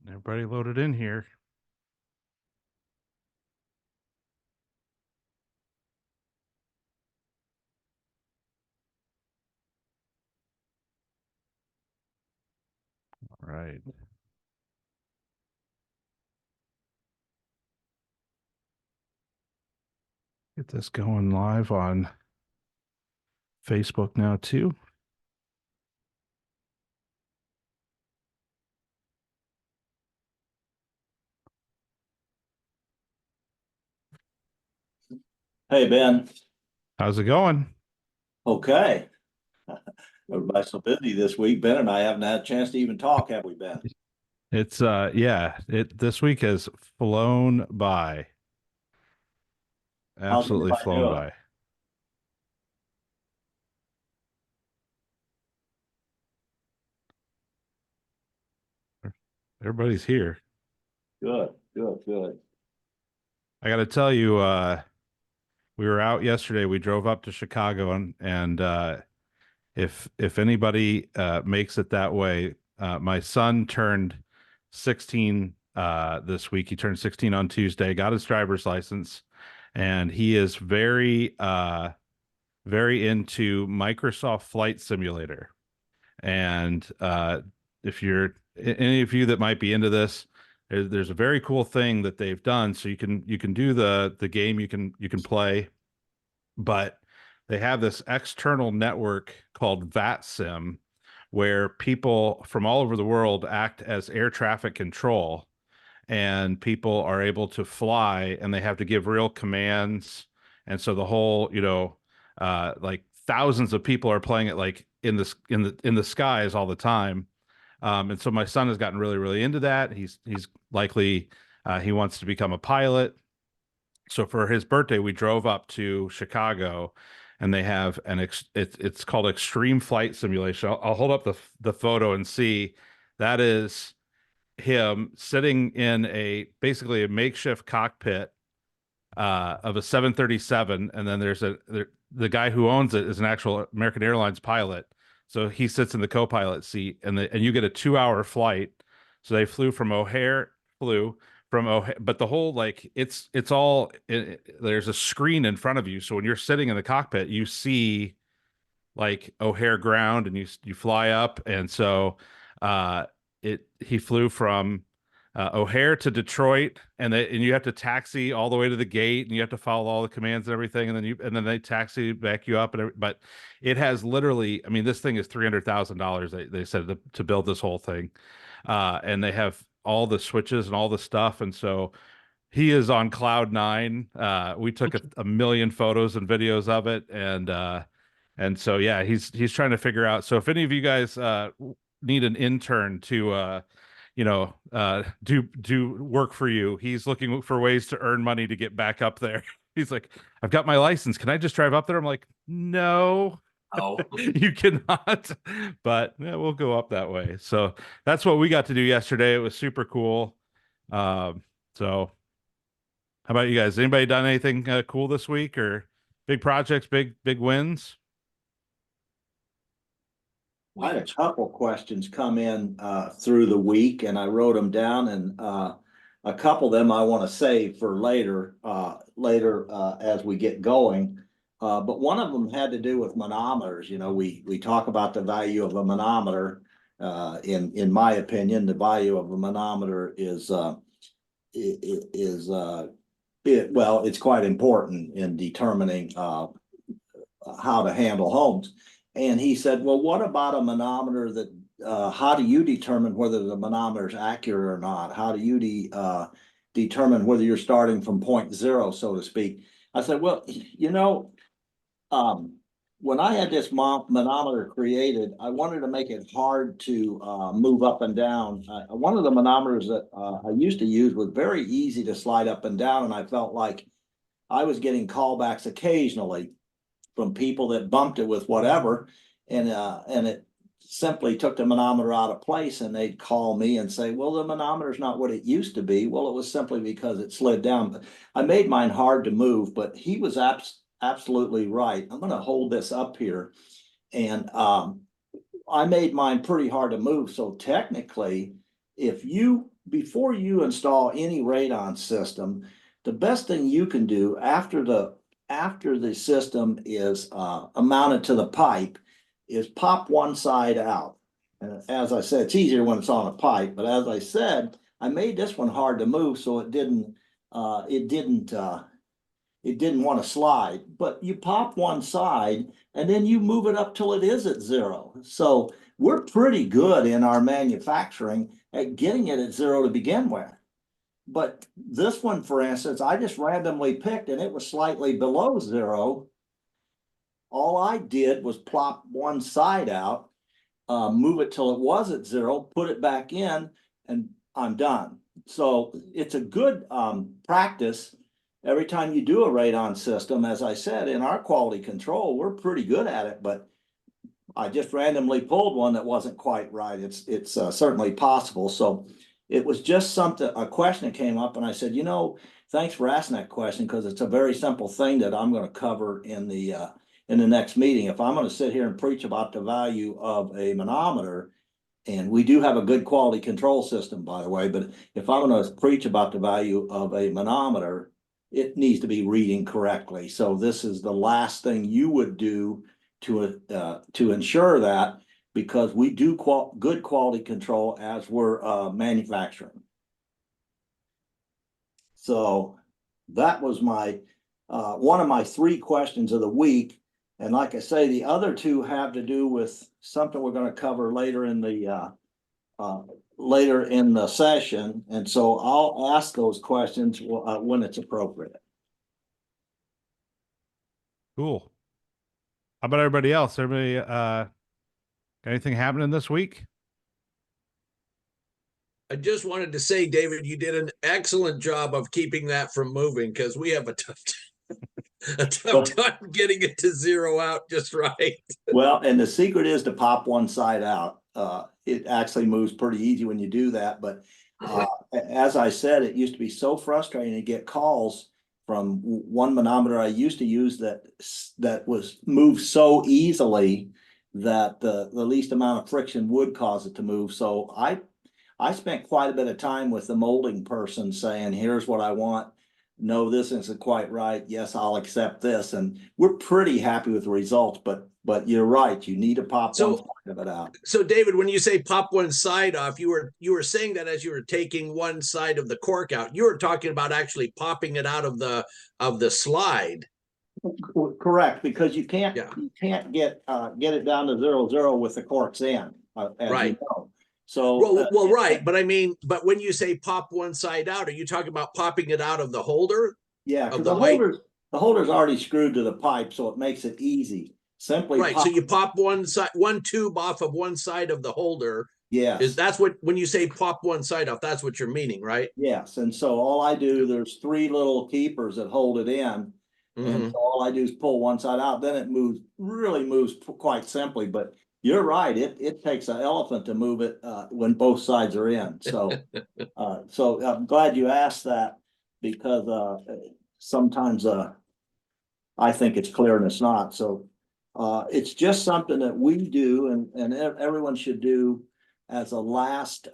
Everybody loaded in here. All right. Get this going live on Facebook now too. Hey, Ben. How's it going? Okay. Everybody's so busy this week. Ben and I haven't had a chance to even talk, have we, Ben? It's this week has flown by. How's Absolutely everybody flown doing? by. Everybody's here. Good, good, good. I got to tell you, we were out yesterday. We drove up to Chicago and if anybody makes it that way, my son turned 16 this week. He turned 16 on Tuesday, got his driver's license, and he is very into Microsoft Flight Simulator. And if you're any of you that might be into this, there's a very cool thing that they've done. So you can do the game, you can play, but they have this external network called VATSIM where people from all over the world act as air traffic control, and people are able to fly and they have to give real commands. And so the whole, like thousands of people are playing it like in the skies all the time. And so my son has gotten really, really into that. He's likely he wants to become a pilot. So for his birthday, we drove up to Chicago, and they have it's called Extreme Flight Simulation. I'll hold up the photo and see. That is him sitting in a basically a makeshift cockpit of a 737, and then the guy who owns it is an actual American Airlines pilot. So he sits in the co-pilot seat, and you get a 2 hour flight. So they flew from O'Hare, but the whole like it's all there's a screen in front of you. So when you're sitting in the cockpit, you see like O'Hare ground, and you fly up, and so uh he flew from O'Hare to Detroit, and you have to taxi all the way to the gate, and you have to follow all the commands and everything, and then they taxi back you up, but it has literally, I mean, this thing is $300,000. They said to build this whole thing, and they have all the switches and all the stuff, and so he is on cloud nine. We took a million photos and videos of it, and so yeah, he's trying to figure out. So if any of you guys need an intern to do work for you, he's looking for ways to earn money to get back up there. He's like, I've got my license. Can I just drive up there? I'm like, no, Oh, you cannot. But yeah, we'll go up that way. So that's what we got to do yesterday. It was super cool. So how about you guys? Anybody done anything cool this week, or big projects, big wins? I had a couple questions come in through the week, and I wrote them down, and a couple of them I want to save for later as we get going. But one of them had to do with manometers. You know, we talk about the value of a manometer. In my opinion, the value of a manometer is well, it's quite important in determining how to handle homes. And he said, well, what about a manometer that, how do you determine whether the manometer is accurate or not? How do you determine whether you're starting from point zero, so to speak? I said, well, um, when I had this manometer created, I wanted to make it hard to move up and down. One of the manometers that I used to use was very easy to slide up and down, and I felt like I was getting callbacks occasionally from people that bumped it with whatever, and it simply took the manometer out of place, and they'd call me and say, well, the manometer's not what it used to be. Well, it was simply because it slid down. But I made mine hard to move, but he was absolutely right. I'm going to hold this up here, and I made mine pretty hard to move. So technically, if you before you install any radon system, the best thing you can do after the system is mounted to the pipe is pop one side out. And as I said, it's easier when it's on a pipe, but as I said, I made this one hard to move so it didn't want to slide. But you pop one side and then you move it up till it is at zero. So we're pretty good in our manufacturing at getting it at zero to begin with. But this one, for instance, I just randomly picked and it was slightly below zero. All I did was plop one side out, move it till it was at zero, put it back in, and I'm done. So it's a good practice every time you do a radon system. As I said, in our quality control, we're pretty good at it, but I just randomly pulled one that wasn't quite right. It's certainly possible. So it was just a question that came up, and I said, thanks for asking that question, because it's a very simple thing that I'm going to cover in the next meeting. If I'm going to sit here and preach about the value of a manometer, and we do have a good quality control system, by the way, but if I'm going to preach about the value of a manometer, it needs to be reading correctly. So this is the last thing you would do to ensure that, because we do good quality control as we're manufacturing. So that was my one of my 3 questions of the week. And like I say, the other 2 have to do with something we're going to cover later in the session. And so I'll ask those questions when it's appropriate. Cool. How about everybody else? Everybody got anything happening this week? I just wanted to say, David, you did an excellent job of keeping that from moving, because we have a tough time getting it to zero out just right. Well, and the secret is to pop one side out. It actually moves pretty easy when you do that. But as I said, it used to be so frustrating to get calls from one manometer I used to use that was moved so easily that the least amount of friction would cause it to move. So I spent quite a bit of time with the molding person saying, here's what I want. No, this isn't quite right. Yes, I'll accept this. And we're pretty happy with the results, but you're right. You need to pop one side of it out. So David, when you say pop one side off, you were saying that as you were taking one side of the cork out. You were talking about actually popping it out of the slide. Correct, because you can't get it down to 0 with the corks in, right. You know. So well, right, but I mean, but when you say pop one side out, are you talking about popping it out of the holder? Yeah, because the holder's already screwed to the pipe, so it makes it easy. Simply right. So you pop one tube off of one side of the holder. Yes. That's what, when you say pop one side off, that's what you're meaning, right? Yes. And so all I do, there's 3 little keepers that hold it in. And so all I do is pull one side out. Then it really moves quite simply. But you're right. It takes an elephant to move it when both sides are in. So, so I'm glad you asked that, because sometimes I think it's clear and it's not. So it's just something that we do, and everyone should do as a last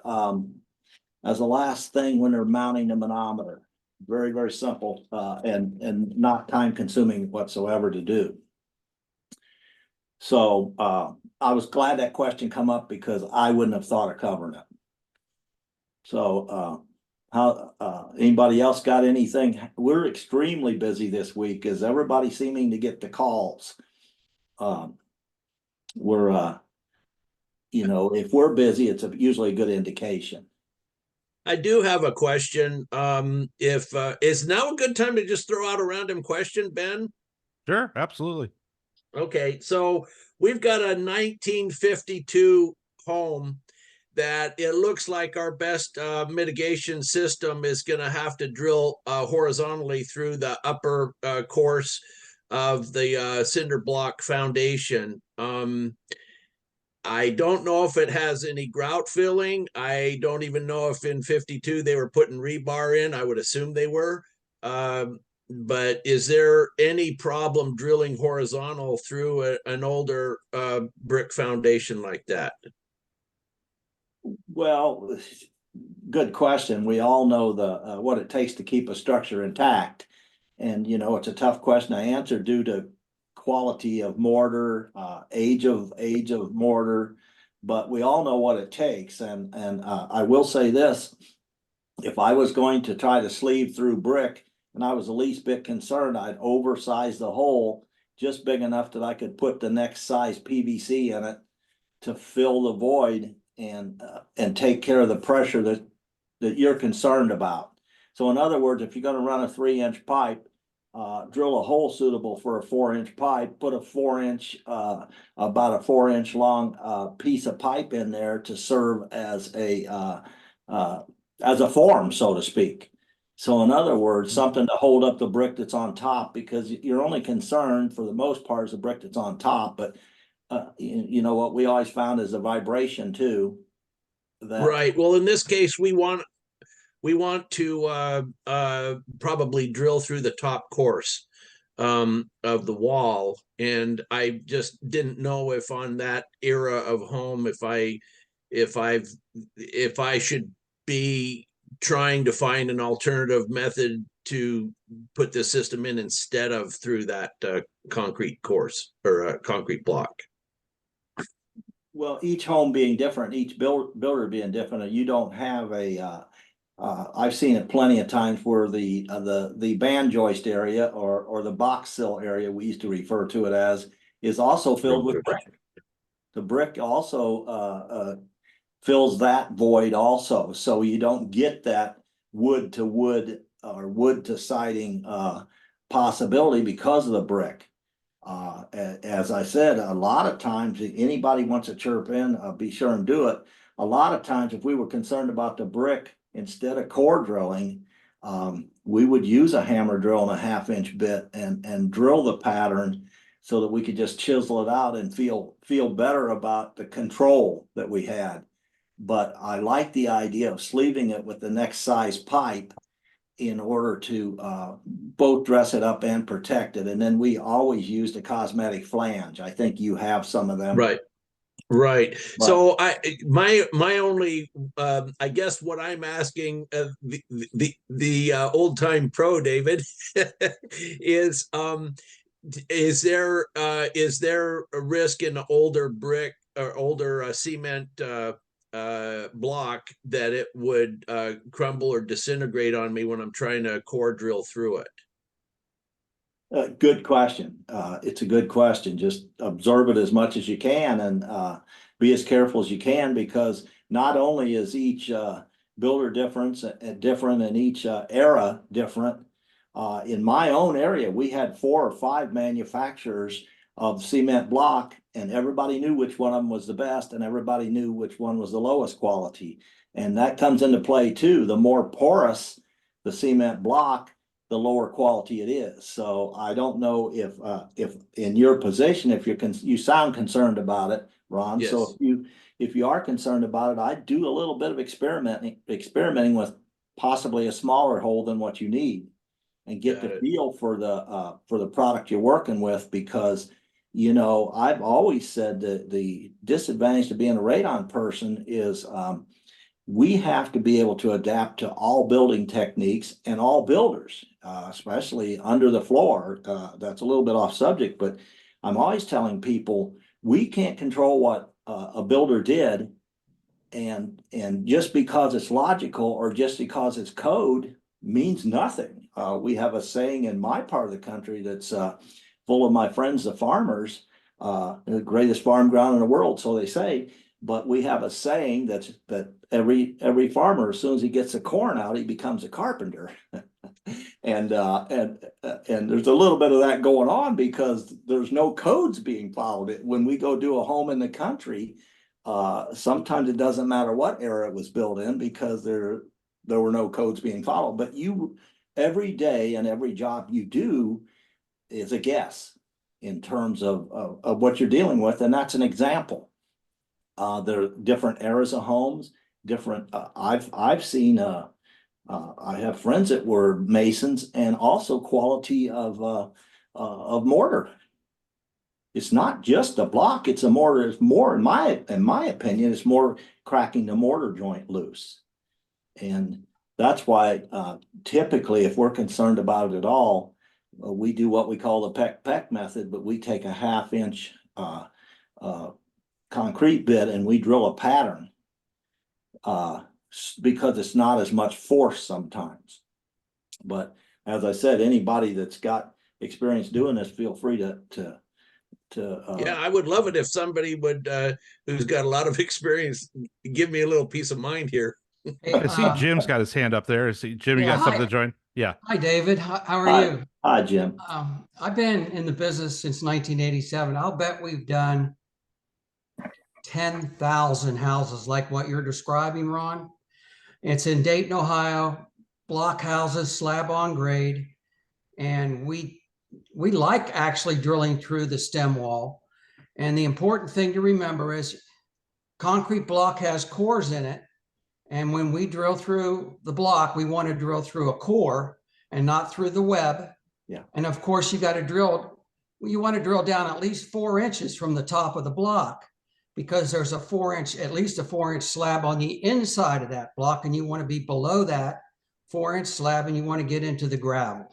thing when they're mounting a manometer. Very, very simple and not time consuming whatsoever to do. So I was glad that question come up, because I wouldn't have thought of covering it. So anybody else got anything? We're extremely busy this week. Is everybody seeming to get the calls? We're if we're busy, it's usually a good indication. I do have a question. If is now a good time to just throw out a random question, Ben? Sure, absolutely. Okay, so we've got a 1952 home that it looks like our best mitigation system is going to have to drill horizontally through the upper course of the cinder block foundation. I don't know if it has any grout filling. I don't even know if in 52 they were putting rebar in. I would assume they were. But is there any problem drilling horizontal through an older brick foundation like that? Well, good question. We all know the what it takes to keep a structure intact. And you know, it's a tough question to answer due to quality of mortar, age of mortar, but we all know what it takes. And I will say this, if I was going to try to sleeve through brick and I was the least bit concerned, I'd oversize the hole just big enough that I could put the next size PVC in it to fill the void and take care of the pressure that you're concerned about. So in other words, if you're going to run a 3-inch pipe, drill a hole suitable for a 4-inch pipe, put a 4-inch, about a 4-inch long piece of pipe in there to serve as a form, so to speak. So in other words, something to hold up the brick that's on top, because you're only concerned for the most part is the brick that's on top, but you know what we always found is the vibration too. That Right. Well, in this case, we want to probably drill through the top course of the wall, and I just didn't know if on that era of home, if I should be trying to find an alternative method to put the system in instead of through that concrete course or concrete block. well, each home being different, each builder being different, you don't have a I've seen it plenty of times where the band joist area or the box sill area, we used to refer to it as, is also filled with brick. The brick also fills that void also, so you don't get that wood to wood or wood to siding possibility because of the brick. As I said, a lot of times, anybody wants to chirp in, be sure and do it. A lot of times, if we were concerned about the brick, instead of core drilling, we would use a hammer drill and a 1/2-inch bit and drill the pattern so that we could just chisel it out and feel better about the control that we had. But I like the idea of sleeving it with the next size pipe in order to both dress it up and protect it. And then we always used a cosmetic flange. I think you have some of them. Right. Right. But So my only I guess what I'm asking the old time pro David is there a risk in older brick or older cement block that it would crumble or disintegrate on me when I'm trying to core drill through it? Good question. It's a good question. Just observe it as much as you can and be as careful as you can, because not only is each builder different and each era different. In my own area, we had 4 or 5 manufacturers of cement block, and everybody knew which one of them was the best, and everybody knew which one was the lowest quality. And that comes into play too. The more porous the cement block, the lower quality it is. So I don't know if in your position, if you sound concerned about it, Ron. Yes. So if you are concerned about it, I'd do a little bit of experimenting with possibly a smaller hole than what you need, and get the feel for the product you're working with. Because you know, I've always said that the disadvantage to being a radon person is we have to be able to adapt to all building techniques and all builders, especially under the floor. That's a little bit off subject, but I'm always telling people we can't control what a builder did, and just because it's logical or just because it's code means nothing. We have a saying in my part of the country that's full of my friends, the farmers, the greatest farm ground in the world, so they say. But we have a saying that every farmer, as soon as he gets the corn out, he becomes a carpenter. And there's a little bit of that going on because there's no codes being followed. When we go do a home in the country, sometimes it doesn't matter what era it was built in because there were no codes being followed. But every day and every job you do is a guess in terms of what you're dealing with, and that's an example. There are different eras of homes, different. I've seen. I have friends that were masons, and also quality of mortar. It's not just a block; it's a mortar. It's more, in my opinion, it's more cracking the mortar joint loose. And that's why typically, if we're concerned about it at all, we do what we call the peck method, but we take a 1/2 inch concrete bit and we drill a pattern because it's not as much force sometimes. But as I said, anybody that's got experience doing this, feel free to Yeah, I would love it if somebody would who's got a lot of experience give me a little peace of mind here. Hey, I see Jim's got his hand up there. Jim, you yeah, got something hi. to join? Yeah. Hi, David. How are Hi. you? Hi, Jim. I've been in the business since 1987. I'll bet we've done 10,000 houses like what you're describing, Ron. It's in Dayton, Ohio, block houses, slab on grade. And we like actually drilling through the stem wall. And the important thing to remember is concrete block has cores in it. And when we drill through the block, we want to drill through a core and not through the web. Yeah. And of course, you want to drill down at least 4 inches from the top of the block, because there's at least a 4-inch slab on the inside of that block. And you want to be below that 4-inch slab and you want to get into the gravel.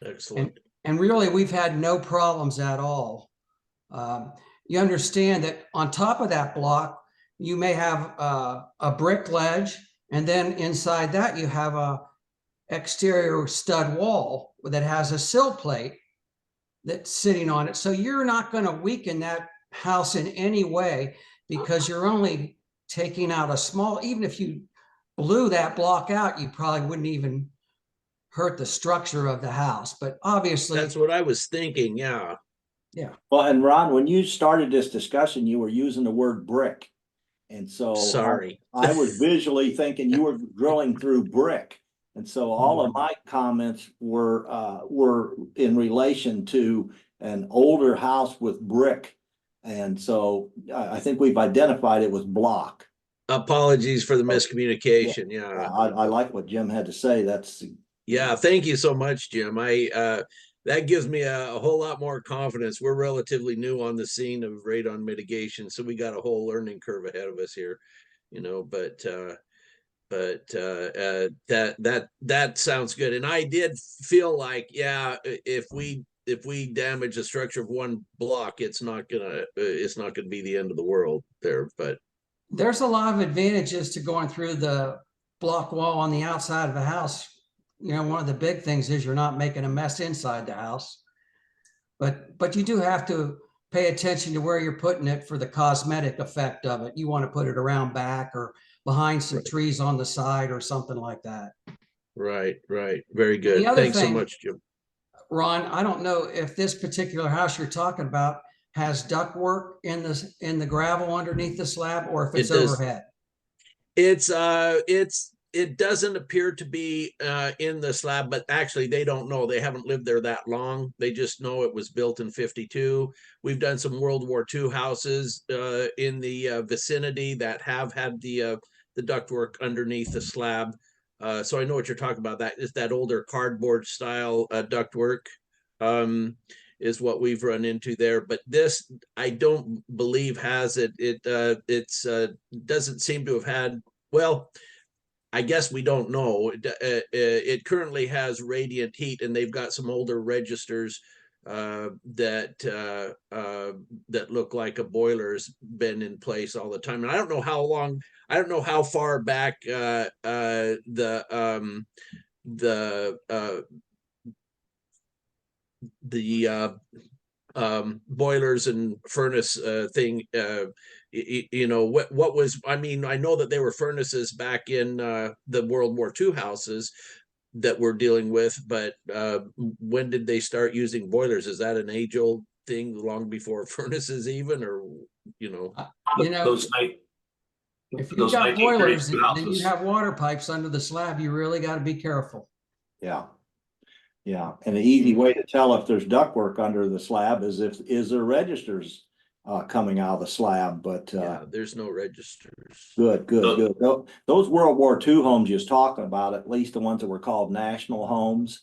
Excellent. And really, we've had no problems at all. You understand that on top of that block, you may have a brick ledge, and then inside that you have a exterior stud wall that has a sill plate that's sitting on it. So you're not going to weaken that house in any way, because you're only taking out a small, even if you blew that block out, you probably wouldn't even hurt the structure of the house. But obviously, That's what I was thinking. Yeah. yeah. Well, and Ron, when you started this discussion, you were using the word brick. And so Sorry. I was visually thinking you were drilling through brick. And so all of my comments were in relation to an older house with brick. And so I think we've identified it was block. Apologies for the miscommunication. Yeah. I like what Jim had to say. Yeah. Thank you so much, Jim. That gives me a whole lot more confidence. We're relatively new on the scene of radon mitigation, so we got a whole learning curve ahead of us here, but that sounds good. And I did feel like, yeah, if we damage the structure of one block, it's not gonna be the end of the world there. But there's a lot of advantages to going through the block wall on the outside of a house. One of the big things is you're not making a mess inside the house, but you do have to pay attention to where you're putting it for the cosmetic effect of it. You want to put it around back or behind some trees on the side or something like that. Right. Very good. The other Thanks so thing, much, Jim. Ron, I don't know if this particular house you're talking about has ductwork in the gravel underneath the slab, or if it's overhead. It doesn't appear to be in the slab, but actually they don't know. They haven't lived there that long. They just know it was built in 52. We've done some World War II houses in the vicinity that have had the ductwork underneath the slab. So I know what you're talking about. That is that older cardboard style ductwork is what we've run into there. But this, I don't believe has it. It doesn't seem to have had, well, I guess we don't know. It currently has radiant heat, and they've got some older registers that look like a boiler's been in place all the time. And I don't know how far back the boilers and furnace thing, what was, I mean, I know that there were furnaces back in the World War II houses that we're dealing with, but when did they start using boilers? Is that an age-old thing, long before furnaces even, or those if you've got 1932 boilers, then you houses. have water pipes under the slab. You really got to be careful. Yeah. And the easy way to tell if there's ductwork under the slab is is there registers coming out of the slab, but yeah, there's no registers. Good. Those World War II homes you're talking about, at least the ones that were called national homes,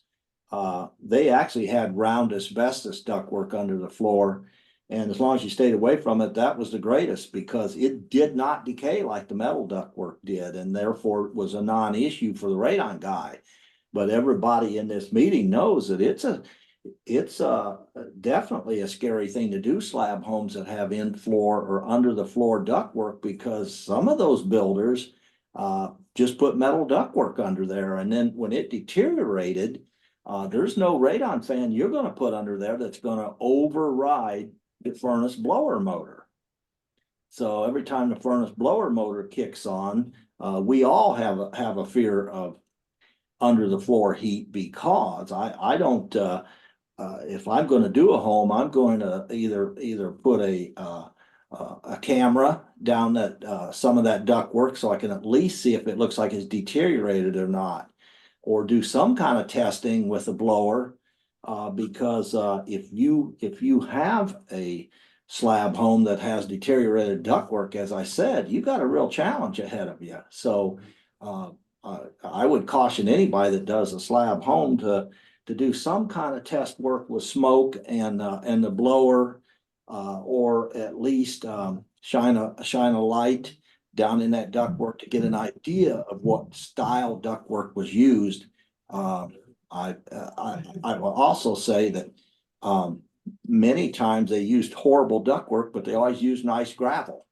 they actually had round asbestos ductwork under the floor. And as long as you stayed away from it, that was the greatest, because it did not decay like the metal ductwork did, and therefore it was a non-issue for the radon guy. But everybody in this meeting knows that it's definitely a scary thing to do, slab homes that have in floor or under the floor ductwork, because some of those builders just put metal ductwork under there, and then when it deteriorated, there's no radon fan you're going to put under there that's going to override the furnace blower motor. So every time the furnace blower motor kicks on, we all have a fear of under the floor heat, because I don't if I'm going to do a home, I'm going to either put a camera down that some of that ductwork, so I can at least see if it looks like it's deteriorated or not, or do some kind of testing with a blower, because if you have a slab home that has deteriorated ductwork, as I said, you got a real challenge ahead of you. So I would caution anybody that does a slab home to do some kind of test work with smoke and the blower, or at least shine a light down in that ductwork to get an idea of what style ductwork was used. I will also say that many times they used horrible ductwork, but they always used nice gravel.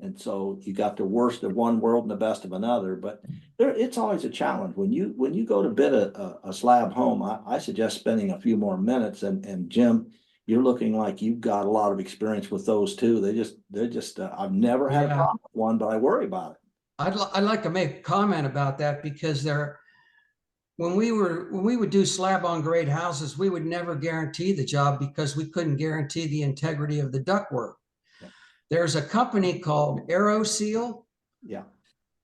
And so you got the worst of one world and the best of another. But it's always a challenge when you go to bid a slab home. I suggest spending a few more minutes. And Jim, you're looking like you've got a lot of experience with those too. They're just I've never had a problem with one, but I worry about it. I'd like to make a comment about that, because when we would do slab on grade houses, we would never guarantee the job because we couldn't guarantee the integrity of the ductwork. Yeah. There's a company called AeroSeal. Yeah.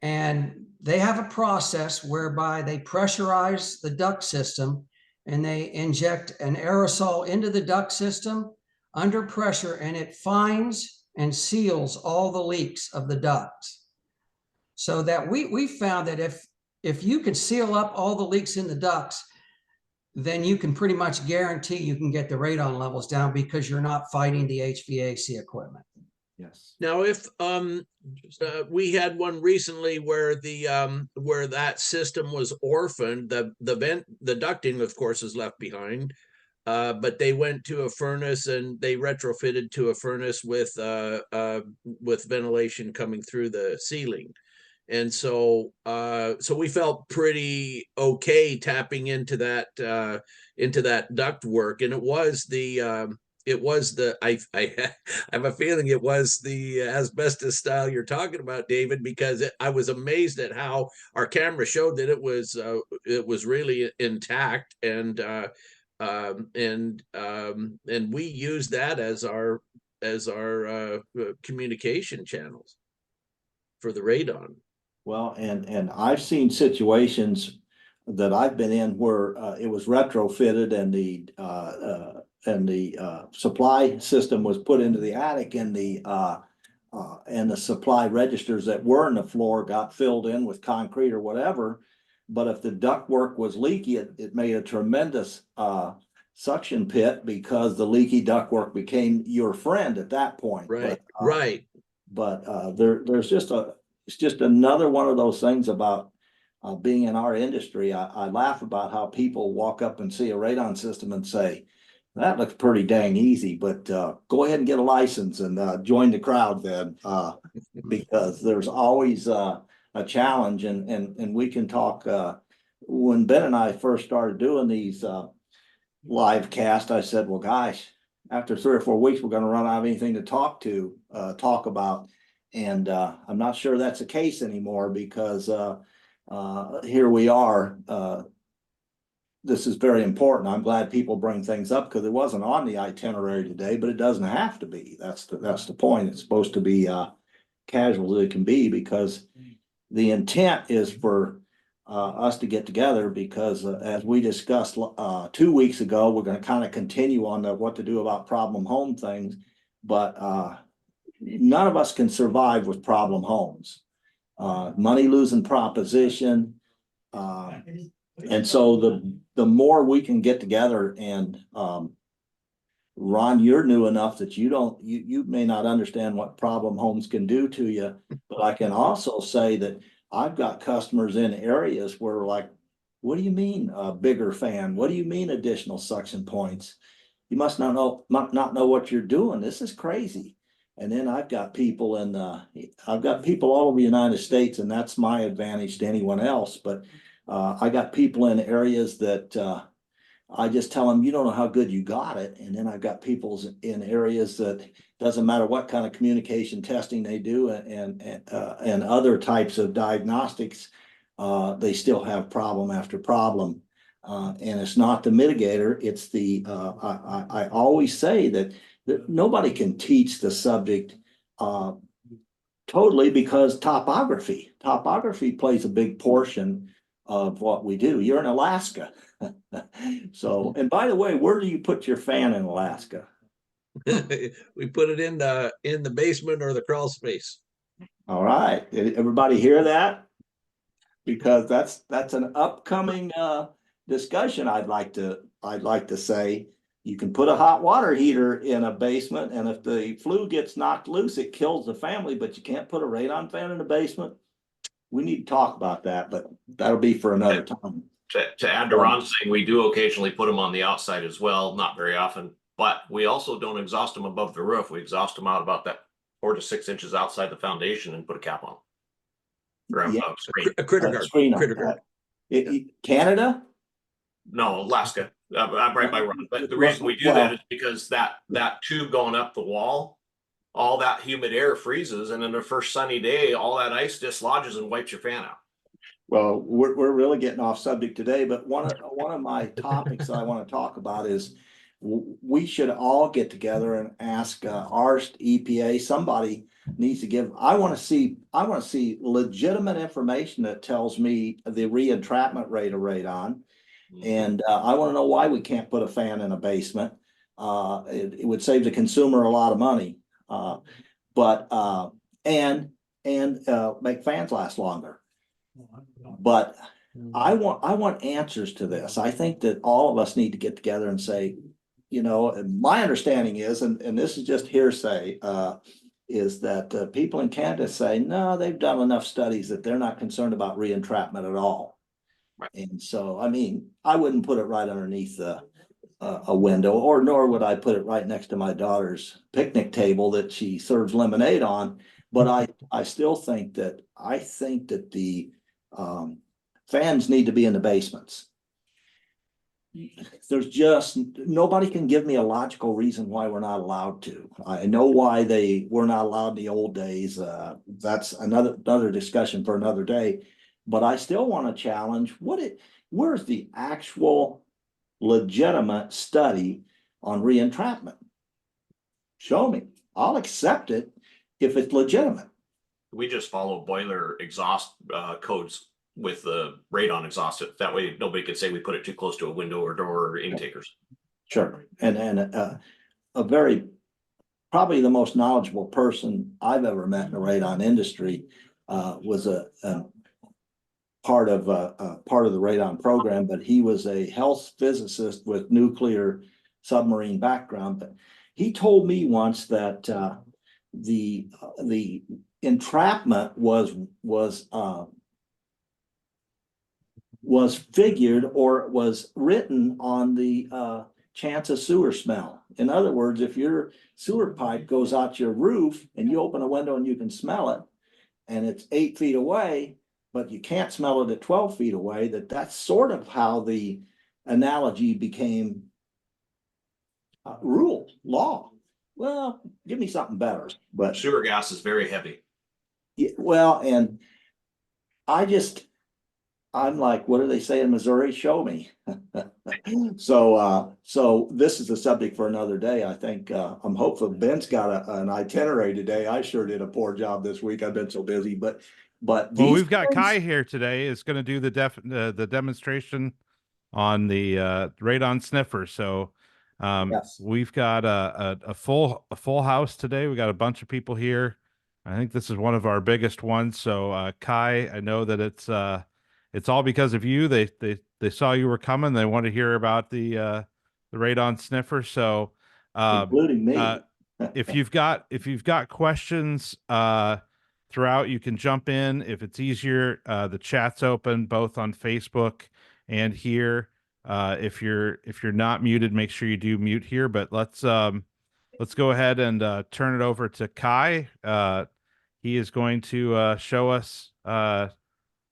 And they have a process whereby they pressurize the duct system, and they inject an aerosol into the duct system under pressure, and it finds and seals all the leaks of the ducts. So that we found that if you can seal up all the leaks in the ducts, then you can pretty much guarantee you can get the radon levels down, because you're not fighting the HVAC equipment. Yes. Now, if we had one recently where where that system was orphaned, the ducting, of course, is left behind, but they went to a furnace and they retrofitted to a furnace with ventilation coming through the ceiling. And so we felt pretty okay tapping into that duct work, and I have a feeling it was the asbestos style you're talking about, David, because I was amazed at how our camera showed that it was really intact, and we used that as our communication channels for the radon. Well, and I've seen situations that I've been in where it was retrofitted, and the supply system was put into the attic, and the supply registers that were in the floor got filled in with concrete or whatever. But if the ductwork was leaky, it made a tremendous suction pit, because the leaky ductwork became your friend at that point. Right, But, right. But there's it's just another one of those things about being in our industry. I laugh about how people walk up and see a radon system and say, that looks pretty dang easy, but go ahead and get a license and join the crowd then, because there's always a challenge. And we can talk, when Ben and I first started doing these live cast, I said, well, gosh, after 3 or 4 weeks, we're going to run out of anything to talk about. And I'm not sure that's the case anymore, because here we are. This is very important. I'm glad people bring things up, because it wasn't on the itinerary today, but it doesn't have to be. That's the point. It's supposed to be casual as it can be, because the intent is for us to get together, because as we discussed 2 weeks ago, we're going to kind of continue on the what to do about problem home things, but none of us can survive with problem homes. Money losing proposition. And so the more we can get together and Ron, you're new enough that you may not understand what problem homes can do to you, but I can also say that I've got customers in areas where like, what do you mean a bigger fan? What do you mean additional suction points? You must not know what you're doing. This is crazy. And then I've got people all over the United States, and that's my advantage to anyone else. But I got people in areas that I just tell them, you don't know how good you got it. And then I've got people in areas that doesn't matter what kind of communication testing they do and other types of diagnostics, they still have problem after problem. And it's not the mitigator, it's I always say that nobody can teach the subject totally, because topography plays a big portion of what we do. You're in Alaska. So, and by the way, where do you put your fan in Alaska? We put it in the basement or the crawl space. All right, everybody hear that? Because that's an upcoming discussion. I'd like to say you can put a hot water heater in a basement, and if the flue gets knocked loose, it kills the family, but you can't put a radon fan in the basement. We need to talk about that, but that'll be for another time. To add to Ron's thing, we do occasionally put them on the outside as well, not very often, but we also don't exhaust them above the roof. We exhaust them out about that 4 to 6 inches outside the foundation and put a cap on. Yeah. A critter guard. Canada? No, Alaska. I'm right by Ron. But the reason we do that is because that tube going up the wall, all that humid air freezes, and in the first sunny day, all that ice dislodges and wipes your fan out. Well, we're really getting off subject today, but one of my topics I want to talk about is we should all get together and ask our EPA. Somebody needs to give. I want to see legitimate information that tells me the re-entrapment rate of radon, and I want to know why we can't put a fan in a basement. It would save the consumer a lot of money, and make fans last longer. But I want answers to this. I think that all of us need to get together and say, my understanding is, and this is just hearsay, is that people in Canada say, no, they've done enough studies that they're not concerned about re-entrapment at all. Right. And so, I mean, I wouldn't put it right underneath a window, nor would I put it right next to my daughter's picnic table that she serves lemonade on. But I still think that the fans need to be in the basements. There's just nobody can give me a logical reason why we're not allowed to. I know why they were not allowed in the old days. That's another discussion for another day. But I still want to challenge where's the actual legitimate study on re-entrapment? Show me. I'll accept it if it's legitimate. We just follow boiler exhaust codes with the radon exhaust. That way nobody could say we put it too close to a window or door or intakers. Sure. And probably the most knowledgeable person I've ever met in the radon industry was a part of the radon program, but he was a health physicist with nuclear submarine background. But he told me once that the entrapment was figured or was written on the chance of sewer smell. In other words, if your sewer pipe goes out your roof and you open a window and you can smell it, and it's 8 feet away, but you can't smell it at 12 feet away, that's sort of how the analogy became law. Well, give me something better. But sewer gas is very heavy. Yeah, well, and I'm like, what do they say in Missouri? Show me. So this is a subject for another day. I think I'm hopeful Ben's got an itinerary today. I sure did a poor job this week. I've been so busy, but we've got Kai here today. Is going to do the demonstration on the radon sniffer. So yes. We've got a full house today. We got a bunch of people here. I think this is one of our biggest ones. So Kai, I know that it's all because of you. They saw you were coming. They want to hear about the radon sniffer. So including me. If you've got questions throughout, you can jump in. If it's easier, the chat's open both on Facebook and here. If you're not muted, make sure you do mute here. But let's go ahead and turn it over to Kai. He is going to show us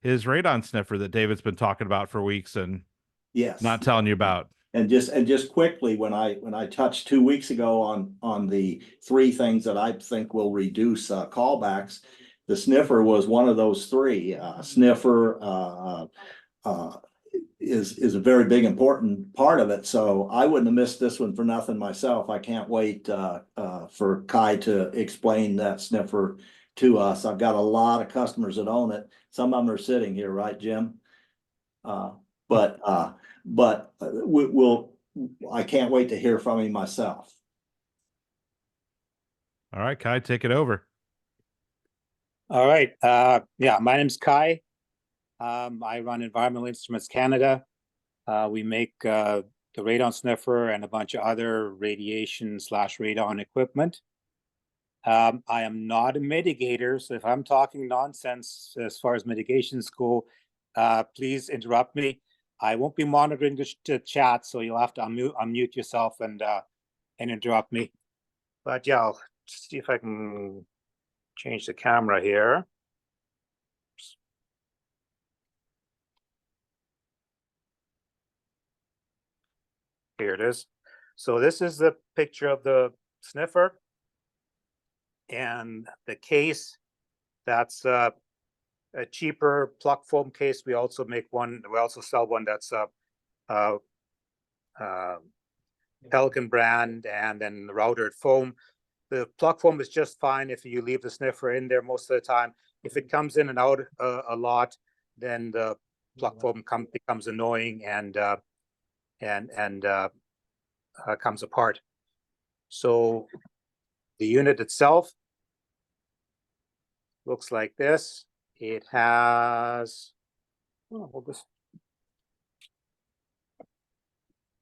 his radon sniffer that David's been talking about for weeks and Yes. not telling you about. And just quickly, when I touched 2 weeks ago on the 3 things that I think will reduce callbacks, the sniffer was one of those 3. Sniffer is a very big important part of it. So I wouldn't have missed this one for nothing myself. I can't wait for Kai to explain that sniffer to us. I've got a lot of customers that own it. Some of them are sitting here, right, Jim? But I can't wait to hear from him myself. All right, Kai, take it over. All right. Yeah, my name's Kai. I run Environmental Instruments Canada. We make the radon sniffer and a bunch of other radiation/radon equipment. I am not a mitigator, so if I'm talking nonsense as far as mitigations go, please interrupt me. I won't be monitoring the chat, so you'll have to unmute yourself and interrupt me. But yeah, I'll see if I can change the camera here. Here it is. So this is the picture of the sniffer and the case. That's a cheaper plug foam case. We also make one. We also sell one that's Pelican brand, and then the routed foam. The plug foam is just fine if you leave the sniffer in there most of the time. If it comes in and out a lot, then the plug foam becomes annoying and comes apart. So the unit itself looks like this. It has,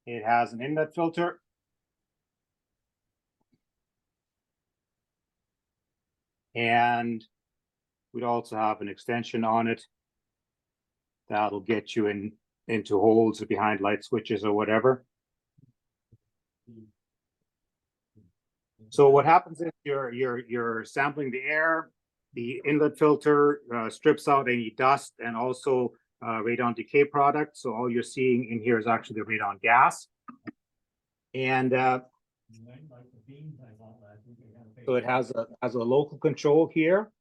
it has an inlet filter. And we'd also have an extension on it that'll get you into holes behind light switches or whatever. So what happens is you're sampling the air. The inlet filter strips out any dust and also radon decay product. So all you're seeing in here is actually the radon gas. And so it has a local control here.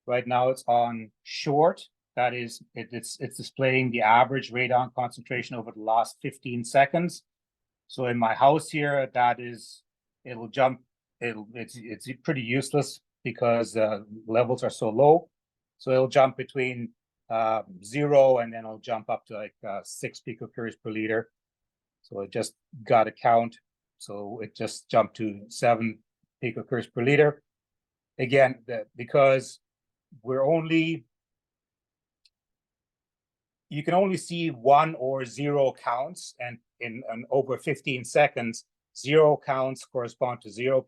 Right now it's on short. That is, it's displaying the average radon concentration over the last 15 seconds. So in my house here, that is, it'll jump. It's pretty useless because levels are so low. So it'll jump between 0 and then it'll jump up to like 6 picocuries per liter. So it just got a count. So it just jumped to 7 picocuries per liter. Again, because you can only see 1 or 0 counts, and in over 15 seconds, 0 counts correspond to 0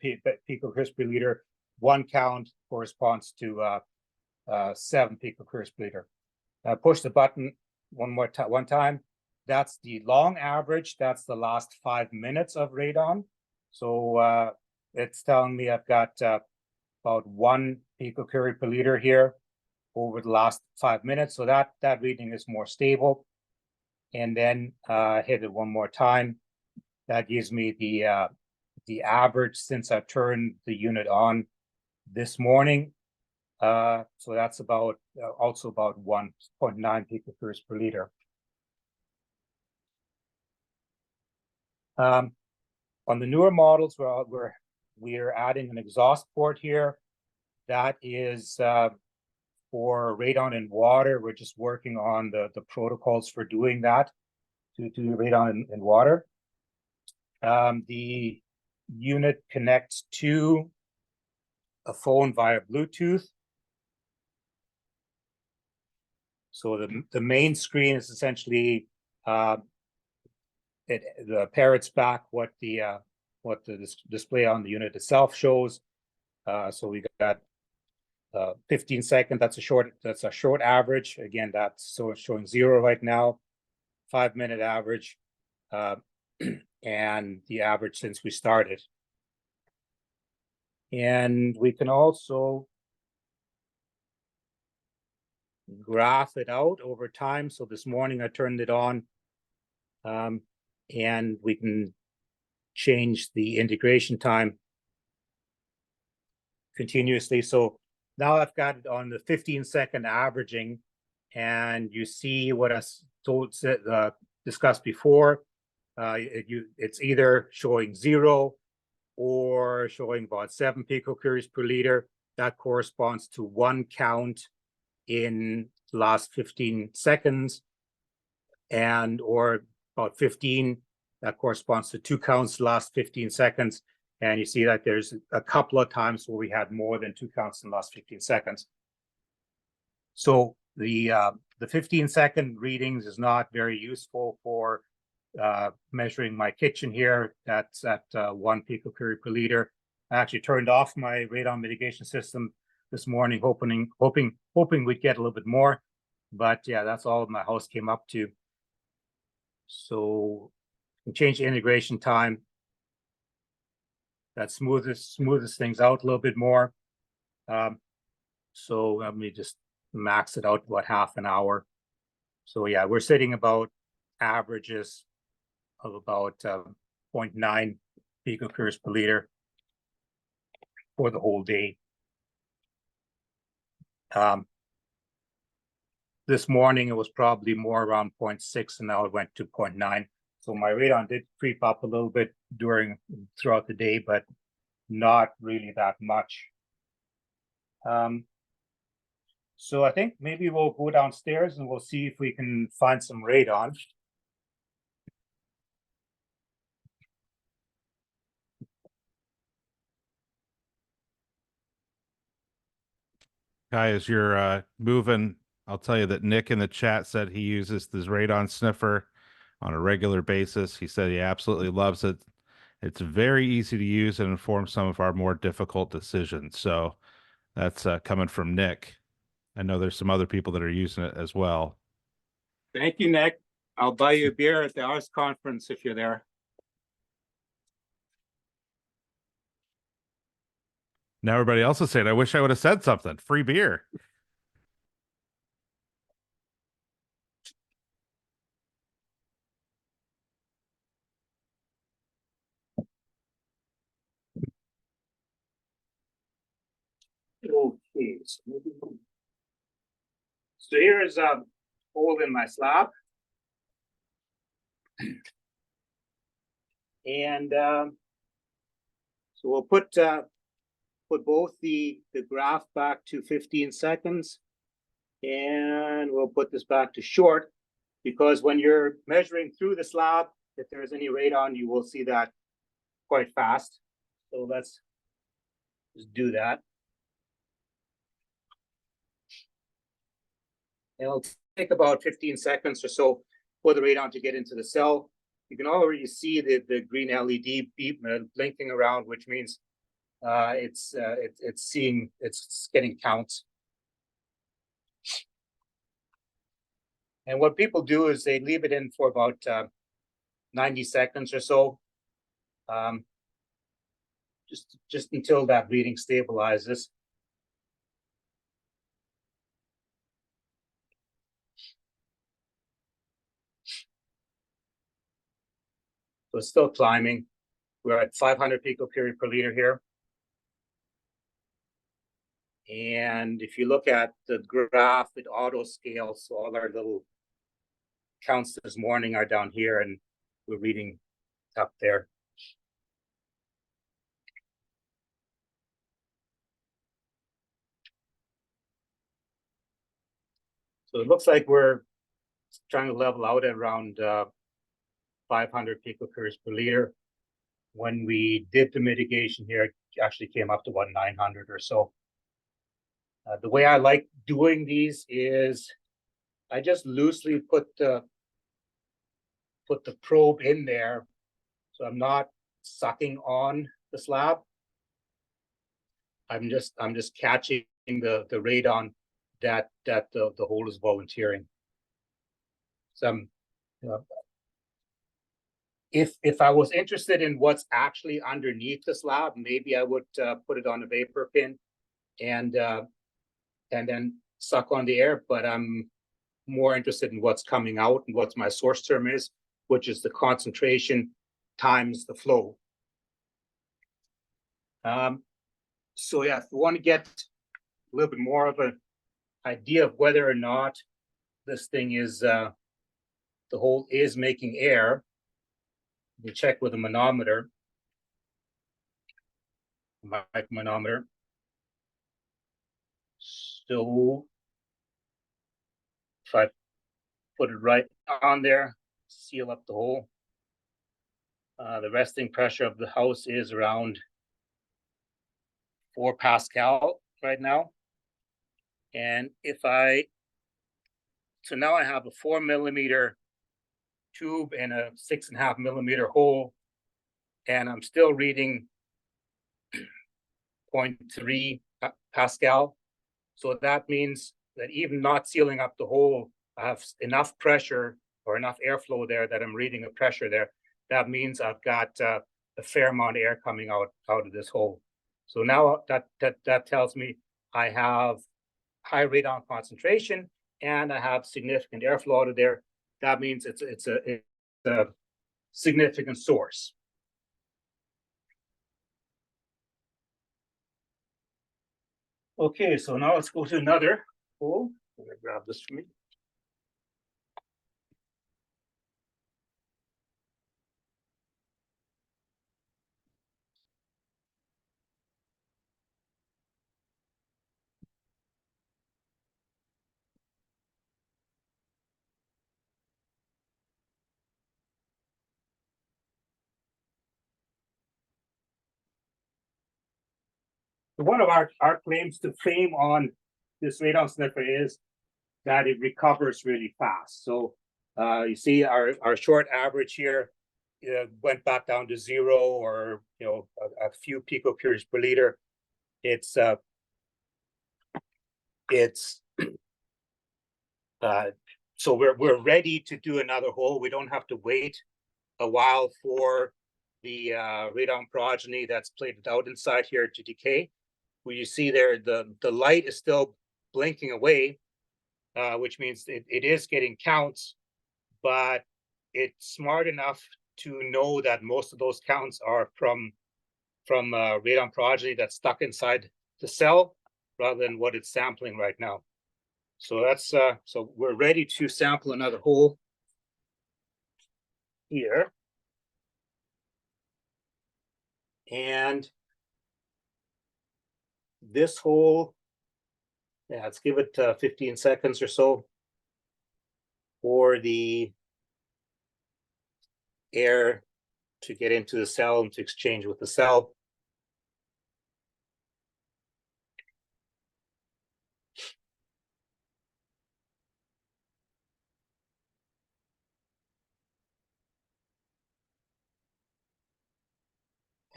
picocuries per liter. 1 count corresponds to 7 picocuries per liter. Push the button one time. That's the long average. That's the last 5 minutes of radon. So it's telling me I've got about 1 picocurie per liter here over the last 5 minutes. So that reading is more stable. And then hit it one more time. That gives me the average since I turned the unit on this morning. So that's about also about 1.9 picocuries per liter. On the newer models, we're adding an exhaust port here. That is for radon in water. We're just working on the protocols for doing that, to do radon in water. The unit connects to a phone via Bluetooth. So the main screen is essentially the parrots back what the what the display on the unit itself shows. So we got 15 second, that's a short average. Again, that's showing 0 right now. 5 minute average, and the average since we started. And we can also graph it out over time. So this morning I turned it on, and we can change the integration time continuously. So now I've got it on the 15-second averaging, and you see what I discussed before. It's either showing 0 or showing about 7 picocuries per liter. That corresponds to 1 count in the last 15 seconds, and or about 15, that corresponds to 2 counts last 15 seconds. And you see that there's a couple of times where we had more than 2 counts in the last 15 seconds. So the 15-second readings is not very useful for measuring my kitchen here. That's at 1 picocurie per liter. I actually turned off my radon mitigation system this morning, hoping we'd get a little bit more. But yeah, that's all my house came up to. So we change the integration time. That smooths things out a little bit more. So let me just max it out about half an hour. So yeah, we're sitting about averages of about 0.9 picocuries per liter for the whole day. This morning it was probably more around 0.6, and now it went to 0.9. So my radon did creep up a little bit throughout the day, but not really that much. So I think maybe we'll go downstairs and we'll see if we can find some radon. Kai, as you're moving, I'll tell you that Nick in the chat said he uses this Radon Sniffer on a regular basis. He said he absolutely loves it. It's very easy to use and informs some of our more difficult decisions. So that's coming from Nick. I know there's some other people that are using it as well. Thank you, Nick. I'll buy you a beer at the ARS conference if you're there. Now everybody else is saying, I wish I would have said something. Free beer. Okay, so here is a hole in my slab. And so we'll put both the graph back to 15 seconds, and we'll put this back to short, because when you're measuring through the slab, if there's any radon, you will see that quite fast. So let's just do that. It'll take about 15 seconds or so for the radon to get into the cell. You can already see the green LED beep blinking around, which means it's getting counts. And what people do is they leave it in for about 90 seconds or so, just until that reading stabilizes. So it's still climbing. We're at 500 picocurie per liter here. And if you look at the graph, it auto scales. So all our little counts this morning are down here, and we're reading up there. So it looks like we're trying to level out at around 500 picocuries per liter. When we did the mitigation here, it actually came up to about 900 or so. The way I like doing these is I just loosely put the probe in there. So I'm not sucking on the slab. I'm just catching the radon that the hole is volunteering. So if I was interested in what's actually underneath the slab, maybe I would put it on a vapor pin and then suck on the air. But I'm more interested in what's coming out and what my source term is, which is the concentration times the flow. So yeah, if you want to get a little bit more of an idea of whether or not this thing is the hole is making air, you check with a manometer, mic manometer. So if I put it right on there, seal up the hole. The resting pressure of the house is around 4 Pascal right now. And so now I have a 4 millimeter tube and a 6.5 millimeter hole, and I'm still reading 0.3 Pascal. So that means that even not sealing up the hole, I have enough pressure or enough airflow there that I'm reading a pressure there. That means I've got a fair amount of air coming out of this hole. So now that tells me I have high radon concentration and I have significant airflow out of there. That means it's a significant source. Okay, so now let's go to another hole. I'm gonna grab this for me. One of our claims to fame on this radon sniffer is that it recovers really fast. So you see our short average here went back down to 0 or a few picocuries per liter. So we're ready to do another hole. We don't have to wait a while for the radon progeny that's plated out inside here to decay. Where you see there, the light is still blinking away, which means it is getting counts, but it's smart enough to know that most of those counts are from radon progeny that's stuck inside the cell rather than what it's sampling right now. So that's so we're ready to sample another hole here. And this hole, yeah, let's give it 15 seconds or so for the air to get into the cell and to exchange with the cell.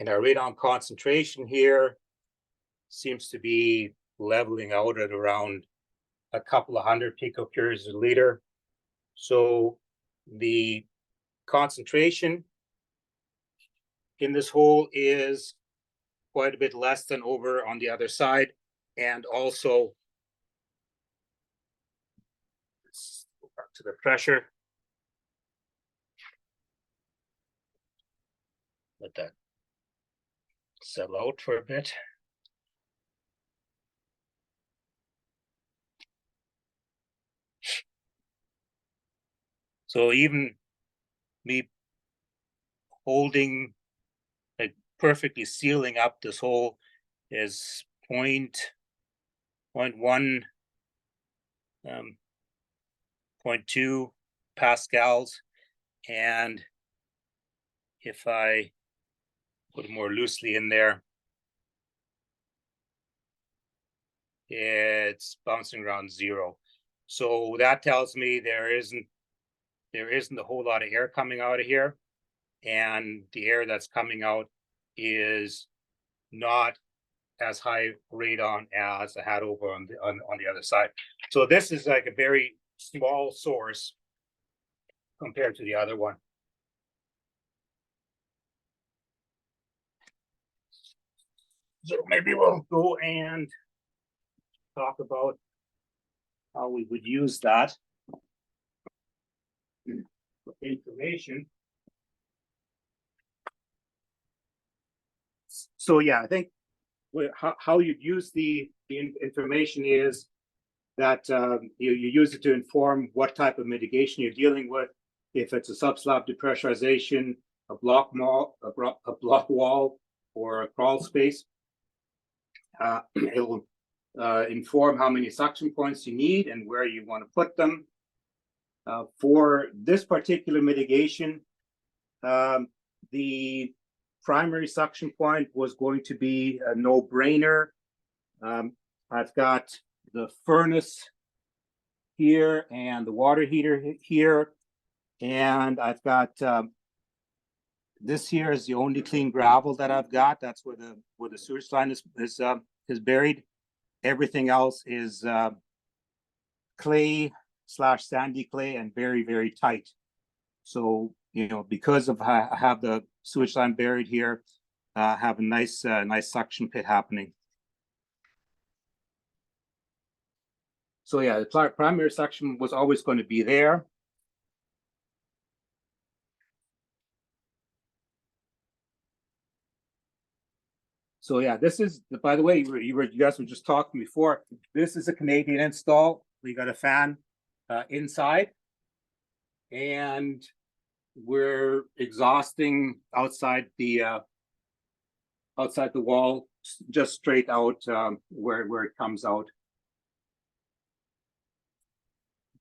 And our radon concentration here seems to be leveling out at around a couple of hundred picocuries a liter. So the concentration in this hole is quite a bit less than over on the other side. And also, let's go back to the pressure. Let that settle out for a bit. So even me holding, like perfectly sealing up this hole is 0.1, 0.2 Pascals. And if I put it more loosely in there, it's bouncing around 0. So that tells me there isn't a whole lot of air coming out of here. and the air that's coming out is not as high radon as I had over on the other side. So this is like a very small source compared to the other one. So maybe we'll go and talk about how we would use that for information. So yeah, I think how you'd use the information is that you use it to inform what type of mitigation you're dealing with. If it's a subslab depressurization, a block wall, or a crawl space, it'll inform how many suction points you need and where you want to put them. For this particular mitigation, the primary suction point was going to be a no-brainer. I've got the furnace here and the water heater here, and I've got this here is the only clean gravel that I've got. That's where the sewage line is buried. Everything else is clay / sandy clay and very, very tight. So, you know, because of how I have the sewage line buried here, I have a nice suction pit happening. So yeah, the primary suction was always going to be there. So yeah, this is, by the way, you guys were just talking before. This is a Canadian install. We got a fan inside, and we're exhausting outside the wall, just straight out where it comes out,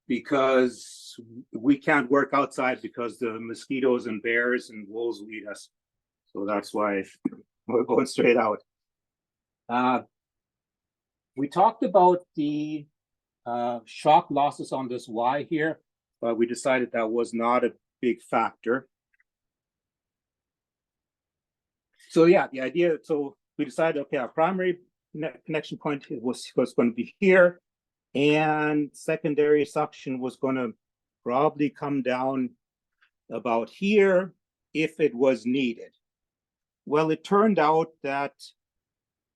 because we can't work outside because the mosquitoes and bears and wolves will eat us. So that's why we're going straight out. We talked about the shock losses on this Y here, but we decided that was not a big factor. So yeah, the idea, so we decided, okay, our primary connection point was going to be here, and secondary suction was going to probably come down about here if it was needed. Well, it turned out that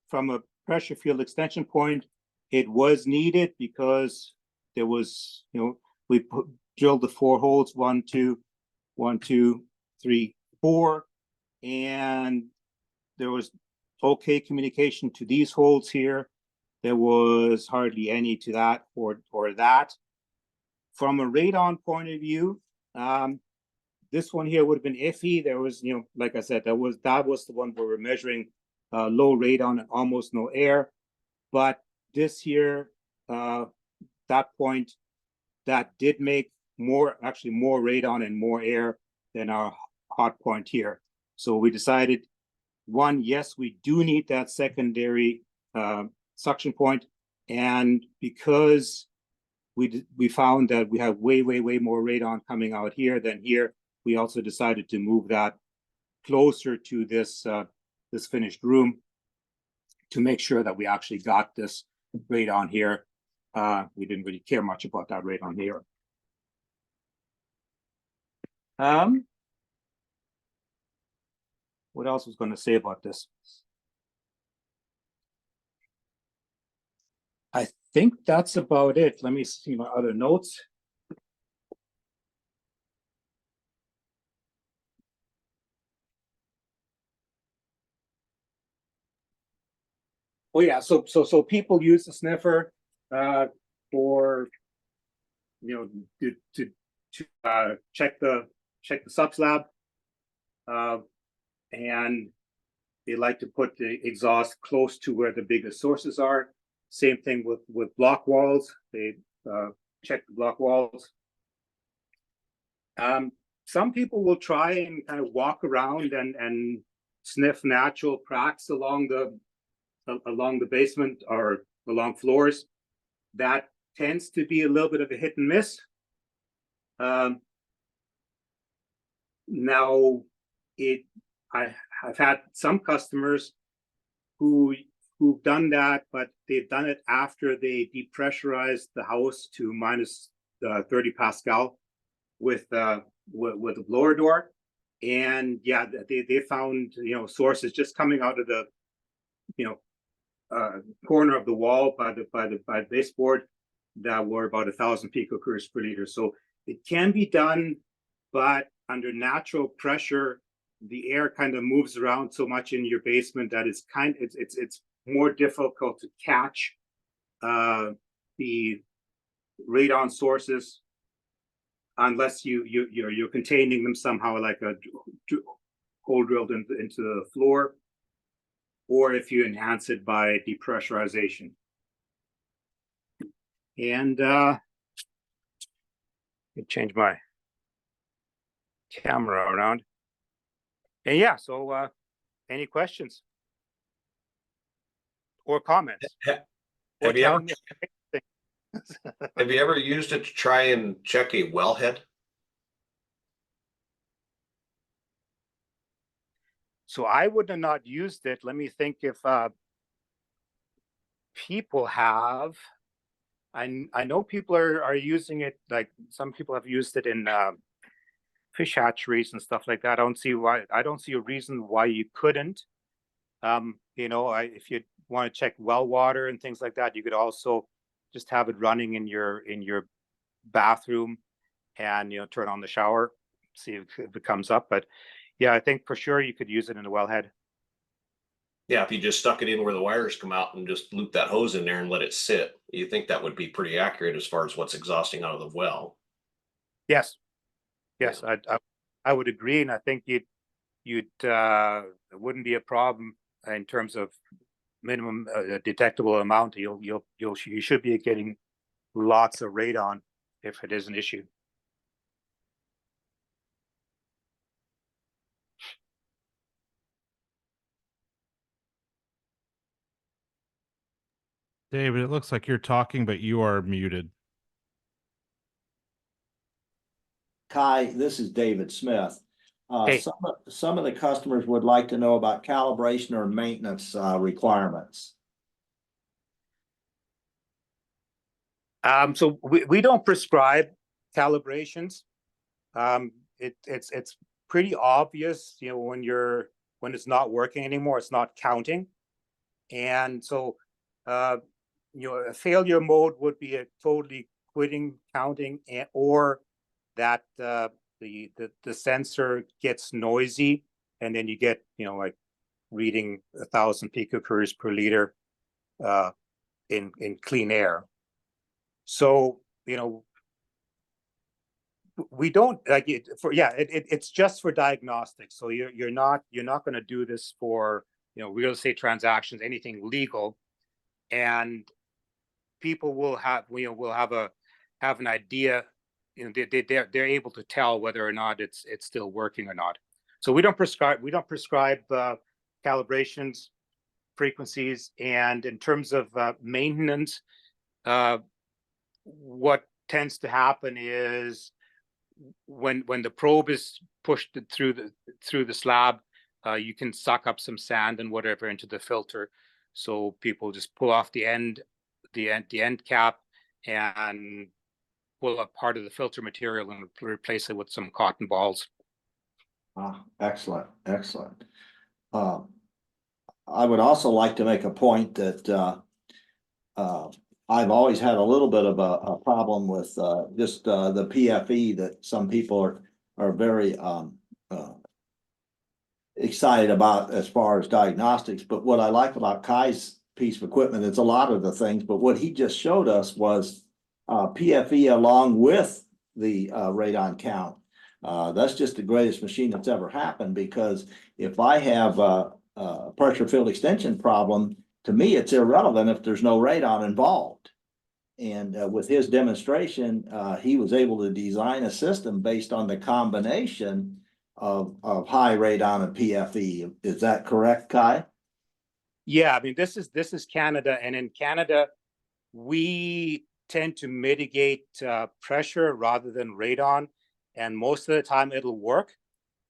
from a pressure field extension point, it was needed because there was, you know, we drilled the 4 holes, 1, 2, 1, 2, 3, 4, and there was okay communication to these holes here. There was hardly any to that or that. From a radon point of view, this one here would have been iffy. There was, you know, like I said, that was the one where we're measuring low radon and almost no air. But this here, that point, that did make actually more radon and more air than our hot point here. So we decided, one, yes, we do need that secondary suction point, and because we found that we have way more radon coming out here than here, we also decided to move that closer to this this finished room to make sure that we actually got this radon here. We didn't really care much about that radon here. What else was going to say about this? I think that's about it. Let me see my other notes. Oh yeah, so people use the sniffer for, you know, to check the subslab, and they like to put the exhaust close to where the biggest sources are. Same thing with block walls. They check the block walls. Some people will try and kind of walk around and sniff natural cracks along the basement or along floors. That tends to be a little bit of a hit and miss. Now, I've had some customers who've done that, but they've done it after they depressurized the house to minus 30 Pascal with a blower door. And yeah, they found, sources just coming out of the, corner of the wall by the baseboard that were about 1,000 picocurries per liter. So it can be done, but under natural pressure, the air kind of moves around so much in your basement that it's more difficult to catch the radon sources unless you're containing them somehow, like a hole drilled into the floor, or if you enhance it by depressurization. And I change my camera around. And yeah, so any questions or comments? Have you ever used it to try and check a wellhead? So I would have not used it. Let me think if people have. I know people are using it, like some people have used it in fish hatcheries and stuff like that. I don't see a reason why you couldn't. If you want to check well water and things like that, you could also just have it running in your bathroom and turn on the shower, see if it comes up. But yeah, I think for sure you could use it in a wellhead. Yeah, if you just stuck it in where the wires come out and just loop that hose in there and let it sit, you think that would be pretty accurate as far as what's exhausting out of the well. Yes, I would agree, and I think it wouldn't be a problem in terms of minimum detectable amount. You should be getting lots of radon if it is an issue. David, it looks like you're talking, but you are muted. Kai, this is David Smith. Hey. Some of the customers would like to know about calibration or maintenance requirements. So we don't prescribe calibrations. It's pretty obvious, when it's not working anymore, it's not counting. And so, a failure mode would be a totally quitting counting, or that the sensor gets noisy, and then you get like reading 1,000 picocuries per liter in clean air. So we don't like it for it's just for diagnostics. So you're not going to do this for real estate transactions, anything legal, and people will have have an idea. They're able to tell whether or not it's still working or not. So we don't prescribe calibrations, frequencies, and in terms of maintenance, what tends to happen is when the probe is pushed through the slab, you can suck up some sand and whatever into the filter. So people just pull off the end cap and pull up part of the filter material and replace it with some cotton balls. Excellent. I would also like to make a point that I've always had a little bit of a problem with just the PFE that some people are very excited about as far as diagnostics. But what I like about Kai's piece of equipment, it's a lot of the things, but what he just showed us was PFE along with the radon count. That's just the greatest machine that's ever happened, because if I have a pressure field extension problem, to me, it's irrelevant if there's no radon involved. And with his demonstration, he was able to design a system based on the combination of high radon and PFE. Is that correct, Kai? Yeah, I mean, this is Canada, and in Canada, we tend to mitigate pressure rather than radon, and most of the time it'll work.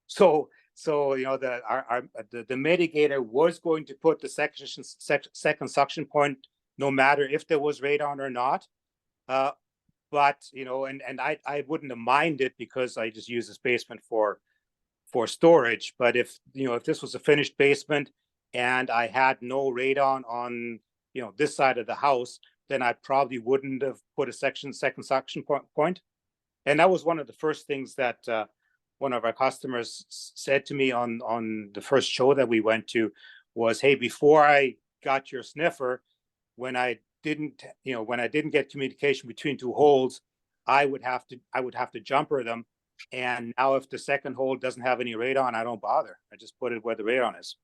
So So, you know, the mitigator was going to put the second suction point, no matter if there was radon or not. But, you know, and I wouldn't have minded because I just use this basement for storage. But if, you know, if this was a finished basement and I had no radon on, you know, this side of the house, then I probably wouldn't have put a second suction point. And that was one of the first things that one of our customers said to me on the first show that we went to was, hey, before I got your sniffer, when I didn't get communication between two holes, I would have to jumper them. And now if the second hole doesn't have any radon, I don't bother. I just put it where the radon is.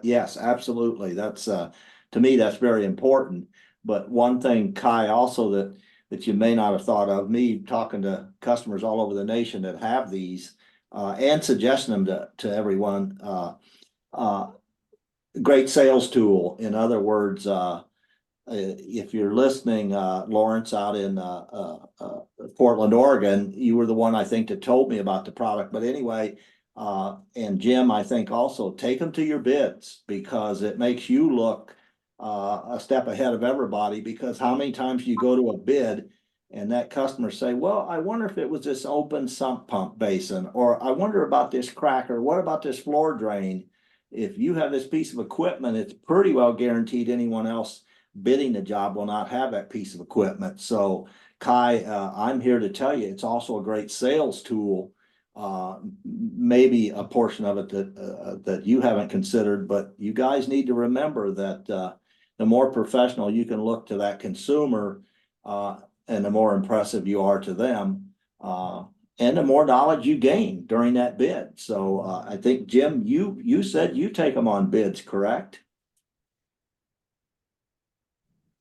Yes, absolutely. That's to me, that's very important. But one thing, Kai, also that you may not have thought of, me talking to customers all over the nation that have these and suggesting them to everyone, great sales tool. In other words, if you're listening, Lawrence out in Portland, Oregon, you were the one I think that told me about the product. But anyway, and Jim, I think also take them to your bids, because it makes you look a step ahead of everybody. Because how many times you go to a bid and that customer say, well, I wonder if it was this open sump pump basin, or I wonder about this crack, or what about this floor drain? If you have this piece of equipment, it's pretty well guaranteed anyone else bidding the job will not have that piece of equipment. So Kai, I'm here to tell you, it's also a great sales tool. Maybe a portion of it that you haven't considered, but you guys need to remember that the more professional you can look to that consumer, and the more impressive you are to them, and the more knowledge you gain during that bid. So I think, Jim, you said you take them on bids, correct?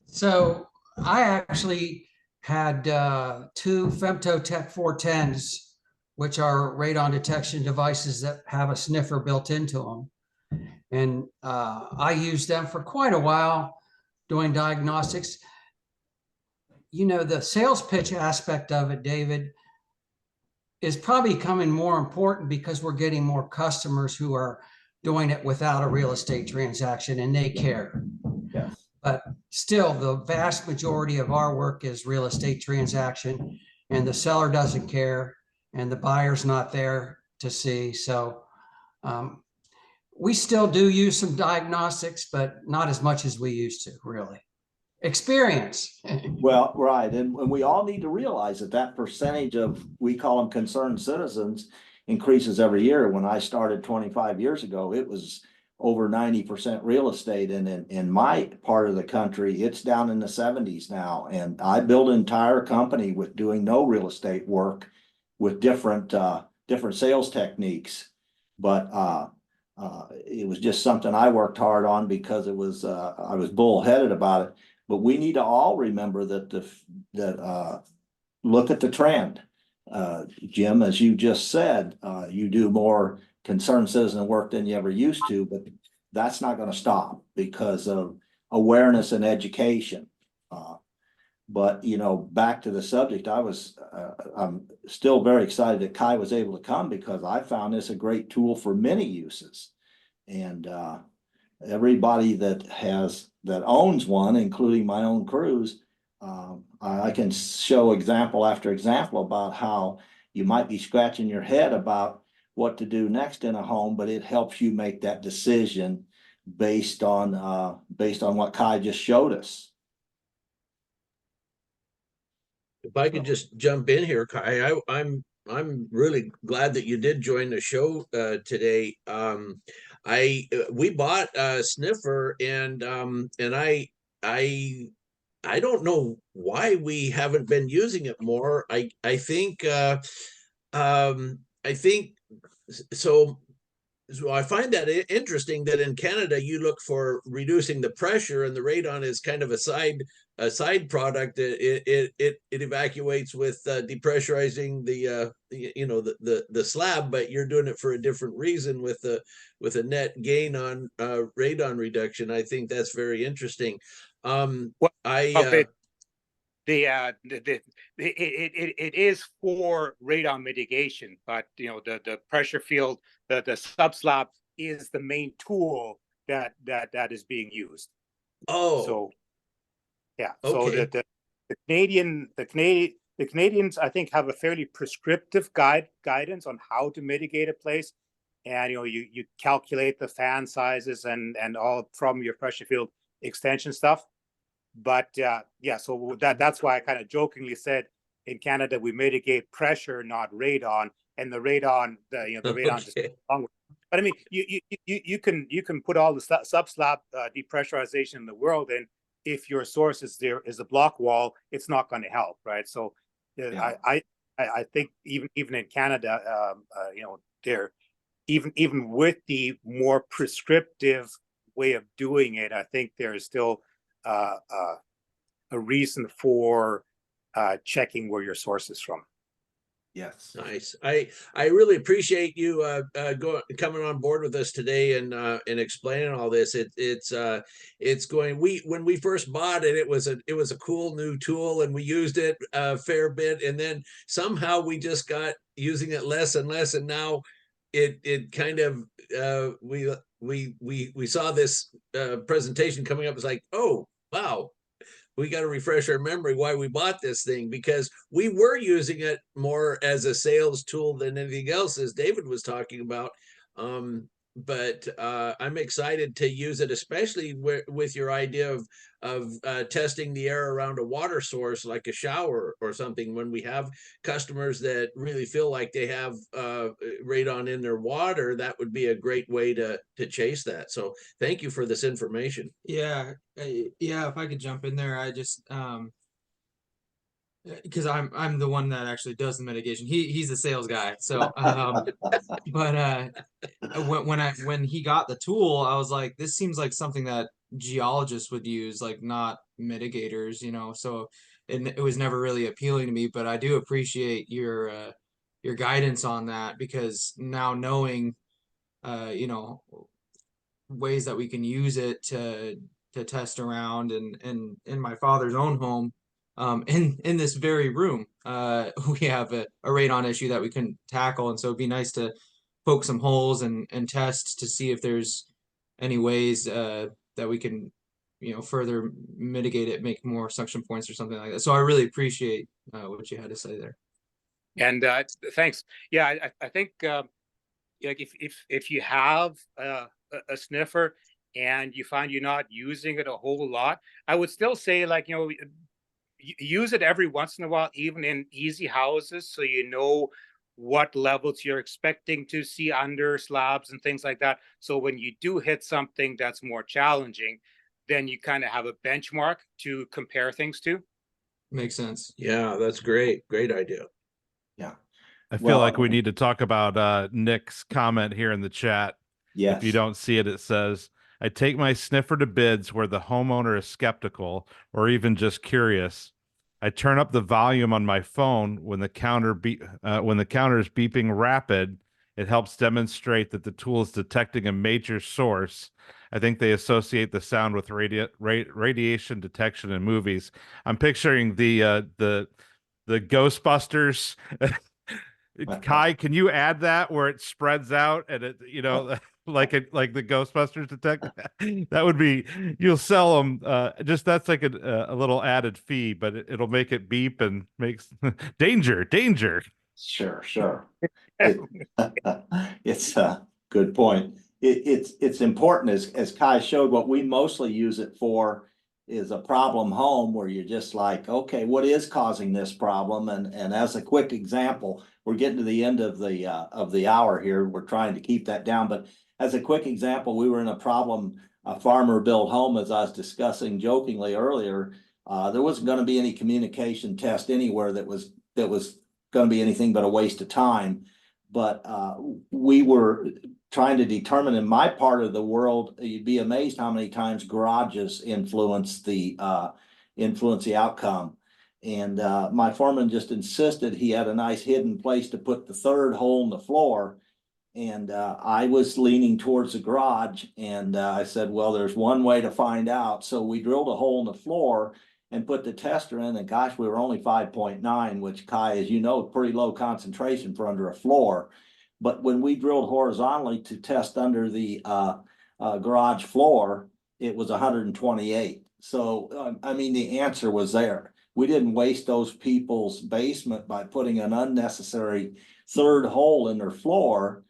So I actually had two Femtotech 410s, which are radon detection devices that have a sniffer built into them. And I used them for quite a while doing diagnostics. You know, the sales pitch aspect of it, David, is probably becoming more important because we're getting more customers who are doing it without a real estate transaction, and they care. Yes. But still, the vast majority of our work is real estate transaction, and the seller doesn't care, and the buyer's not there to see. So we still do use some diagnostics, but not as much as we used to, really. Experience. Well, right. And we all need to realize that percentage of, we call them concerned citizens, increases every year. When I started 25 years ago, it was over 90% real estate. And in my part of the country, it's down in the 70s now. And I built an entire company with doing no real estate work with different sales techniques. But it was just something I worked hard on because it was I was bullheaded about it. But we need to all remember that look at the trend. Jim, as you just said, you do more concerned citizen work than you ever used to, but that's not going to stop because of awareness and education. But you know, back to the subject, I'm still very excited that Kai was able to come, because I found this a great tool for many uses. And everybody that owns one, including my own crews, I can show example after example about how you might be scratching your head about what to do next in a home, but it helps you make that decision based on what Kai just showed us. If I could just jump in here, Kai, I'm really glad that you did join the show today. We bought a sniffer, and I don't know why we haven't been using it more. I think so. So I find that interesting that in Canada you look for reducing the pressure, and the radon is kind of a side product. It evacuates with depressurizing the slab, but you're doing it for a different reason with a net gain on radon reduction. I think that's very interesting. it is for radon mitigation, but the pressure field, the subslab is the main tool that is being used. Oh, So yeah, so okay. the Canadians, I think, have a fairly prescriptive guidance on how to mitigate a place, and you calculate the fan sizes and all from your pressure field extension stuff. But yeah, so that's why I kind of jokingly said in Canada we mitigate pressure, not radon, and the radon, the radon just Okay. along with. But I mean, you can put all the subslab depressurization in the world, and if your source is a block wall, it's not going to help, right? So Yeah. I think even in Canada, they're even with the more prescriptive way of doing it, I think there is still a reason for checking where your source is from. Yes. Nice. I really appreciate you coming on board with us today and explaining all this. It's going. When we first bought it, it was a cool new tool, and we used it a fair bit, and then somehow we just got using it less and less, and now it kind of we saw this presentation coming up. It's like, oh wow, we got to refresh our memory why we bought this thing, because we were using it more as a sales tool than anything else, as David was talking about. But I'm excited to use it, especially with your idea of testing the air around a water source like a shower or something. When we have customers that really feel like they have radon in their water, that would be a great way to chase that. So thank you for this information. Yeah, yeah. If I could jump in there, I just because I'm the one that actually does the mitigation. He's the sales guy. So but when he got the tool, I was like, this seems like something that geologists would use, like not mitigators, So it was never really appealing to me, but I do appreciate your guidance on that, because now knowing ways that we can use it to test around, and in my father's own home, in this very room, we have a radon issue that we couldn't tackle, and so it'd be nice to poke some holes and test to see if there's any ways that we can further mitigate it, make more suction points or something like that. So I really appreciate what you had to say there. And thanks. Yeah, I think like if you have a sniffer and you find you're not using it a whole lot, I would still say, like, use it every once in a while, even in easy houses, so you know what levels you're expecting to see under slabs and things like that. So when you do hit something that's more challenging, then you kind of have a benchmark to compare things to. Makes sense. Yeah, that's great. Great idea. Yeah. I feel Well, like we need to talk about Nick's comment here in the chat. Yes. If you don't see it, it says, I take my sniffer to bids where the homeowner is skeptical or even just curious. I turn up the volume on my phone when the counter is beeping rapid. It helps demonstrate that the tool is detecting a major source. I think they associate the sound with radiation detection in movies. I'm picturing the Ghostbusters. Kai, can you add that where it spreads out and it, like the Ghostbusters detect? That would be, you'll sell them. Just that's like a little added fee, but it'll make it beep and makes danger. Sure. It's a good point. It's important, as Kai showed. What we mostly use it for is a problem home where you're just like, okay, what is causing this problem? And as a quick example, we're getting to the end of the hour here. We're trying to keep that down, but as a quick example, we were in a farmer built home, as I was discussing jokingly earlier. There wasn't going to be any communication test anywhere that was going to be anything but a waste of time. But we were trying to determine, in my part of the world, you'd be amazed how many times garages influence the outcome. And my foreman just insisted he had a nice hidden place to put the third hole in the floor. And I was leaning towards the garage, and I said, well, there's one way to find out. So we drilled a hole in the floor, and put the tester in, and gosh, we were only 5.9, which Kai, as you know, pretty low concentration for under a floor. But when we drilled horizontally to test under the garage floor, it was 128. So, I mean, the answer was there. We didn't waste those people's basement by putting an unnecessary third hole in their floor.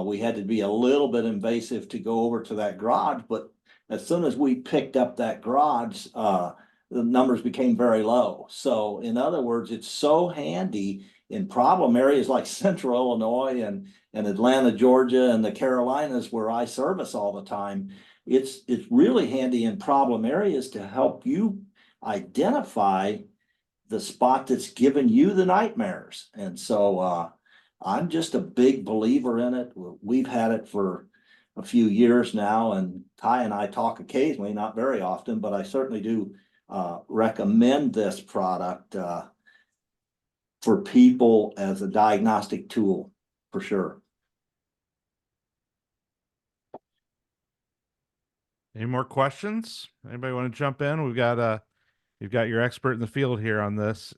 We had to be a little bit invasive to go over to that garage, but as soon as we picked up that garage, the numbers became very low. So in other words, it's so handy in problem areas like Central Illinois and Atlanta, Georgia, and the Carolinas, where I service all the time. It's really handy in problem areas to help you identify the spot that's given you the nightmares. And so I'm just a big believer in it. We've had it for a few years now, and Kai and I talk occasionally, not very often, but I certainly do recommend this product for people as a diagnostic tool, for sure. Any more questions? Anybody want to jump in? We've got you've got your expert in the field here on this.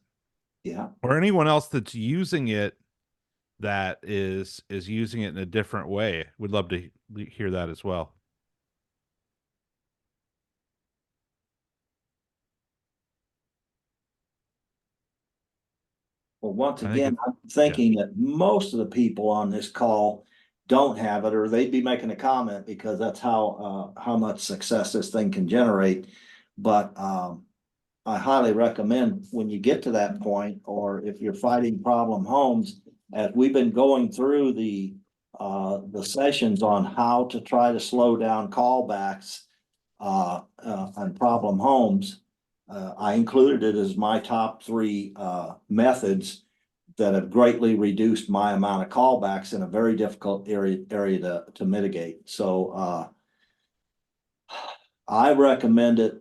Yeah. Or anyone else that's using it that is using it in a different way. We'd love to hear that as well. Well, once again, I'm thinking that most of the people on this call don't have it, or they'd be making a comment, because that's how much success this thing can generate. But I highly recommend, when you get to that point, or if you're fighting problem homes, as we've been going through the sessions on how to try to slow down callbacks on problem homes, I included it as my top 3 methods that have greatly reduced my amount of callbacks in a very difficult area to mitigate. So I recommend it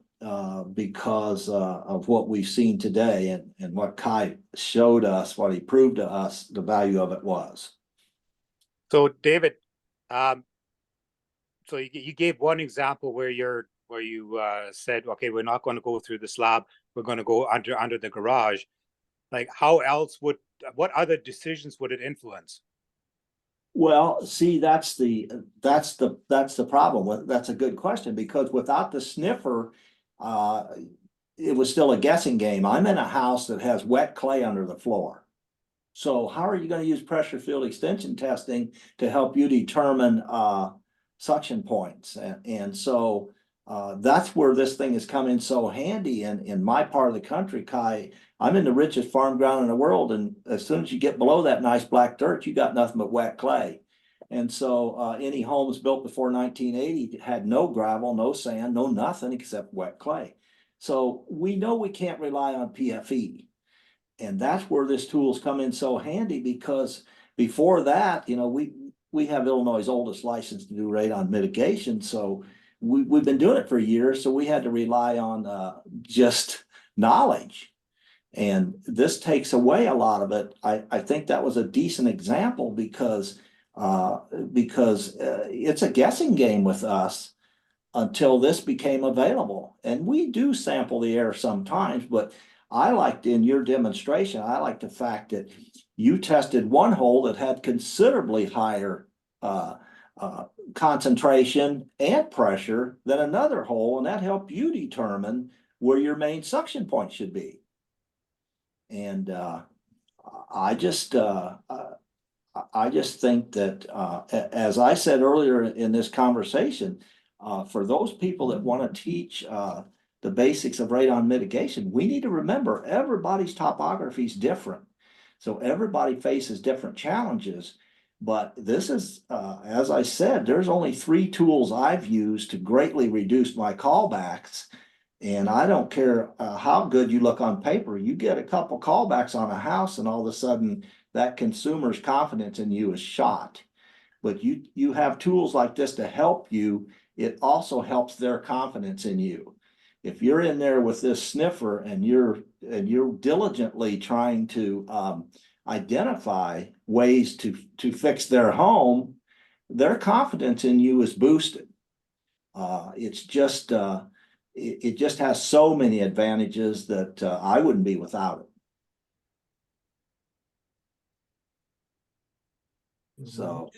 because of what we've seen today, and what Kai showed us, what he proved to us the value of it was. So David, so you gave one example where you said, okay, we're not going to go through the slab, we're going to go under the garage. Like, what other decisions would it influence? Well, see, that's the problem. That's a good question, because without the sniffer, it was still a guessing game. I'm in a house that has wet clay under the floor. So how are you going to use pressure field extension testing to help you determine suction points? And so that's where this thing has come in so handy. In my part of the country, Kai, I'm in the richest farm ground in the world, and as soon as you get below that nice black dirt, you got nothing but wet clay. And so any homes built before 1980 had no gravel, no sand, no nothing except wet clay. So we know we can't rely on PFE. And that's where this tool's come in so handy, because before that, we have Illinois' oldest license to do radon mitigation. So we've been doing it for years. So we had to rely on just knowledge. And this takes away a lot of it. I think that was a decent example, because it's a guessing game with us until this became available. And we do sample the air sometimes, but I liked, in your demonstration, I liked the fact that you tested one hole that had considerably higher concentration and pressure than another hole, and that helped you determine where your main suction point should be. And I just think that, as I said earlier in this conversation, for those people that want to teach the basics of radon mitigation, we need to remember everybody's topography is different. So everybody faces different challenges. But this is, as I said, there's only 3 tools I've used to greatly reduce my callbacks. And I don't care how good you look on paper, you get a couple callbacks on a house, and all of a sudden that consumer's confidence in you is shot. But you have tools like this to help you. It also helps their confidence in you. If you're in there with this sniffer and you're diligently trying to identify ways to fix their home, their confidence in you is boosted. It's just it just has so many advantages that I wouldn't be without it. So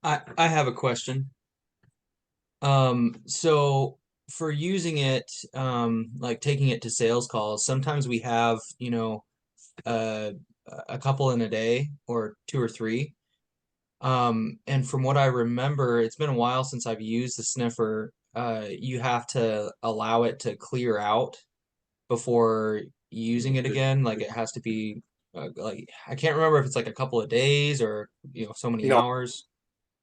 I have a question. So for using it, like taking it to sales calls, sometimes we have, you know, a couple in a day or two or three. And from what I remember, it's been a while since I've used the sniffer. You have to allow it to clear out before using it again. Like it has to be like I can't remember if it's like a couple of days or you know so many No. hours.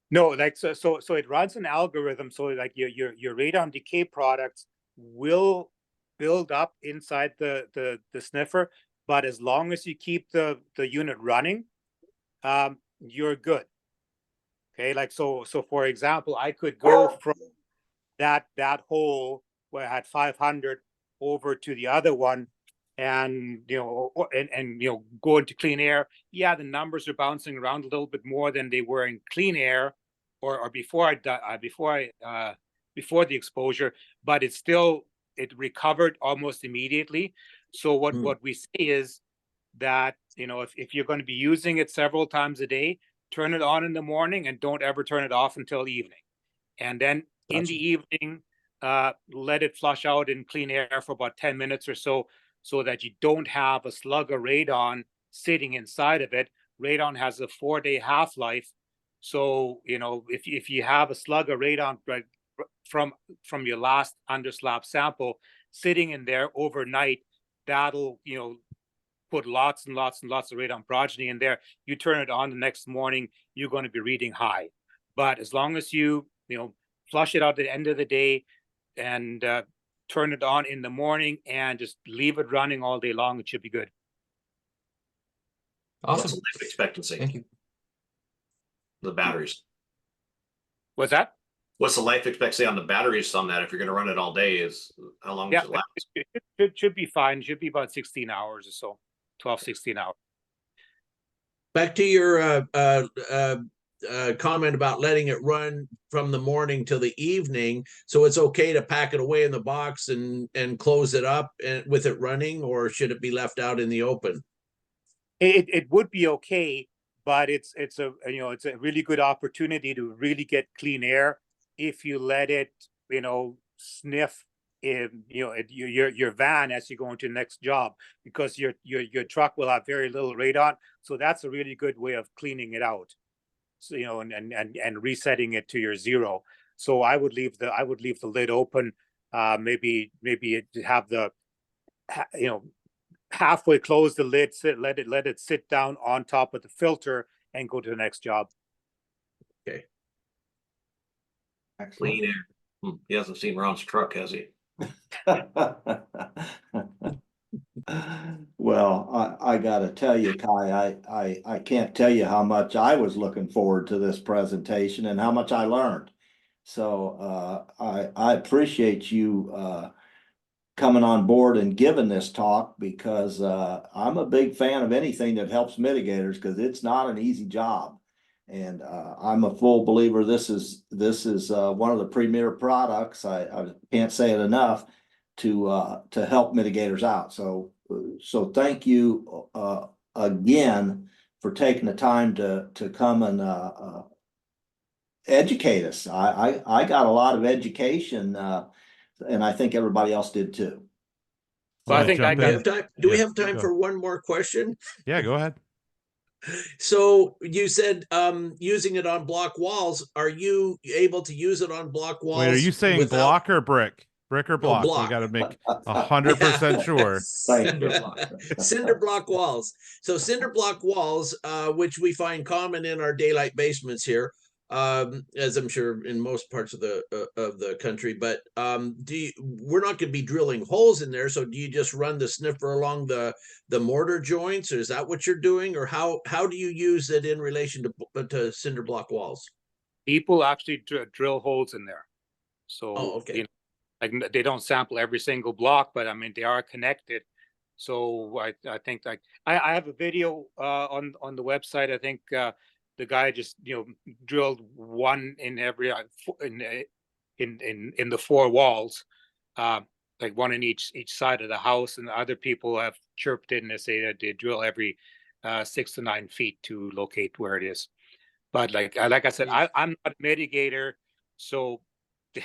No, like so it runs an algorithm. So like your radon decay products will build up inside the sniffer, but as long as you keep the unit running, you're good. Okay, like so for example, I could go from that hole where I had 500 over to the other one, and you know, and you know, go into clean air. Yeah, the numbers are bouncing around a little bit more than they were in clean air, or before before the exposure, but it recovered almost immediately. So what we say is that, you know, if you're going to be using it several times a day, turn it on in the morning and don't ever turn it off until evening. And then in the evening, let it flush out in clean air for about 10 minutes or so, so that you don't have a slug of radon sitting inside of it. Radon has a 4-day half-life. So, you know, if you have a slug of radon from your last underslab sample sitting in there overnight, that'll, you know, put lots and lots and lots of radon progeny in there. You turn it on the next morning, you're going to be reading high. But as long as you know, flush it out at the end of the day and turn it on in the morning and just leave it running all day long, it should be good. What's the Awesome. life expectancy? Thank you. The batteries. What's that? What's the life expectancy on the batteries on that? If you're going to run it all day, is how long does it last? It should be fine. It should be about 16 hours or so, 12, 16 hours. Back to your comment about letting it run from the morning till the evening. So it's okay to pack it away in the box and close it up and with it running, or should it be left out in the open? It would be okay, but it's a, you know, it's a really good opportunity to really get clean air if you let it, you know, sniff in, you know, your van as you go into the next job, because your truck will have very little radon. So that's a really good way of cleaning it out. So, you know, and resetting it to your zero. So I would leave the lid open, maybe have the, you know, halfway close the lid, let it sit down on top of the filter and go to the next job. Okay. Clean air. He hasn't seen Ron's truck, has he? Well, I gotta tell you, Kai, I can't tell you how much I was looking forward to this presentation and how much I learned. So I appreciate you coming on board and giving this talk, because I'm a big fan of anything that helps mitigators, because it's not an easy job. And I'm a full believer this is one of the premier products. I can't say it enough to help mitigators out. So thank you again for taking the time to come and educate us. I got a lot of education, and I think everybody else did too. Well, I think I jump got in? have time? Do we Yeah, have time go. for one more question? Yeah, go ahead. So you said using it on block walls. Are you able to use it on block walls? Wait, are you saying without- block or brick? Brick or No, block? block. We got to make 100% sure. Cinder block. Cinder block walls. So cinder block walls, which we find common in our daylight basements here, as I'm sure in most parts of the country. But we're not going to be drilling holes in there. So do you just run the sniffer along the mortar joints, or is that what you're doing, or how do you use it in relation to cinder block walls? people actually drill holes in there. So, okay. you know, like they don't sample every single block, but I mean, they are connected. So I think like I have a video on the website. I think the guy just, you know, drilled one in every in the 4 walls. like one in each side of the house, and other people have chirped in and say that they drill every 6 to 9 feet to locate where it is. But like I said, I'm not a mitigator, so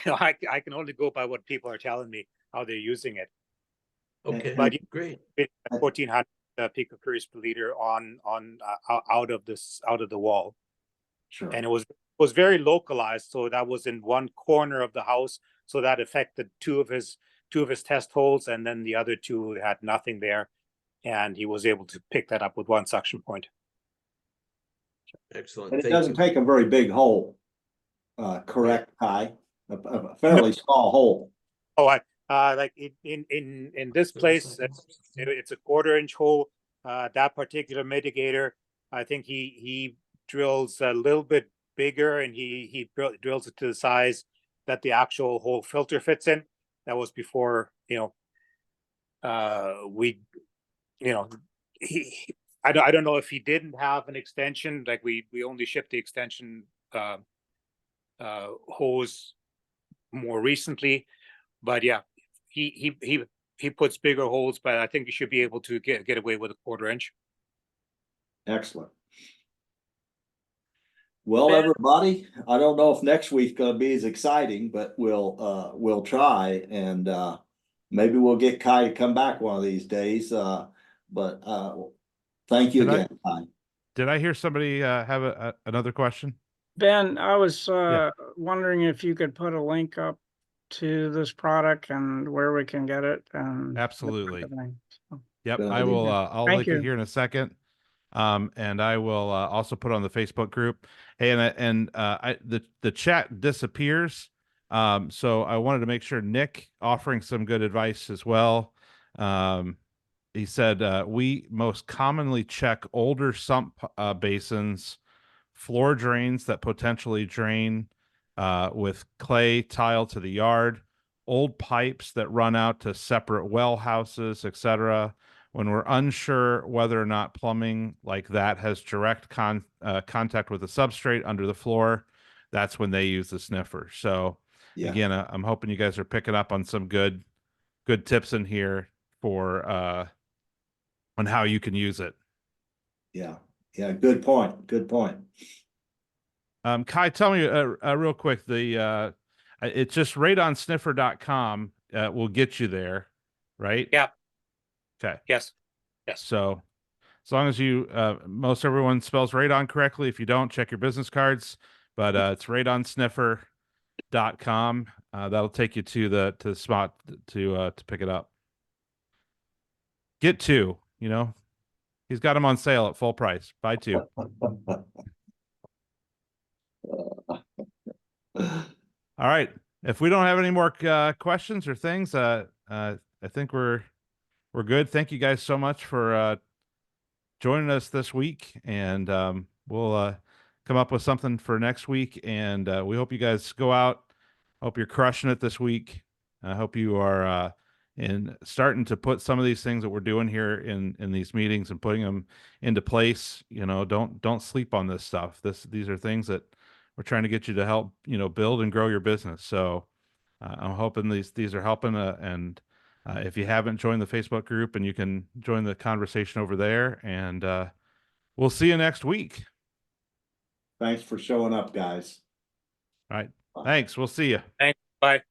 I can only go by what people are telling me how they're using it. Okay, But great. 1400 picocuries per liter on out of the wall, Sure. and it was very localized. So that was in one corner of the house, so that affected two of his test holes, and then the other two had nothing there, and he was able to pick that up with one suction point. Excellent. And it Thank doesn't you. take a very big hole, correct, Kai? A fairly small hole. Oh, like in this place, it's a 1/4-inch hole. That particular mitigator, I think he drills a little bit bigger, and he drills it to the size that the actual hole filter fits in. That was before, I don't know if he didn't have an extension, like we only shipped the extension hose more recently, but yeah, he puts bigger holes, but I think you should be able to get away with a 1/4-inch. Excellent. Well, everybody, I don't know if next week's gonna be as exciting, but we'll try, and maybe we'll get Kai to come back one of these days. But thank you again, Kai. Did I hear somebody have another question? Ben, I was Yeah. wondering if you could put a link up to this product and where we can get it and Absolutely. everything. So, Yep, Good I will. idea. I'll Thank link it you. here in a second, and I will also put on the Facebook group. Hey, the chat disappears, so I wanted to make sure Nick offering some good advice as well. He said we most commonly check older sump basins, floor drains that potentially drain with clay tile to the yard, old pipes that run out to separate well houses, etc. When we're unsure whether or not plumbing like that has direct contact with the substrate under the floor, that's when they use the sniffer. So Yeah. again, I'm hoping you guys are picking up on some good tips in here for on how you can use it. Yeah. Good point. Good point. Kai, tell me real quick, it's just radonsniffer.com will get you there, right? Yeah. Okay. Yes. So as long as you most everyone spells radon correctly. If you don't, check your business cards. But it's radonsniffer.com. That'll take you to the spot to pick it up. Get two, he's got them on sale at full price. Buy two. All right. If we don't have any more questions or things, I think we're good. Thank you guys so much for joining us this week, and we'll come up with something for next week. And we hope you guys go out. Hope you're crushing it this week. I hope you are in starting to put some of these things that we're doing here in these meetings and putting them into place. Don't sleep on this stuff. These are things that we're trying to get you to help, build and grow your business. So I'm hoping these are helping. And if you haven't joined the Facebook group, and you can join the conversation over there, and we'll see you next week. Thanks for showing up, guys. All right. Thanks. We'll see you. Thanks. Bye.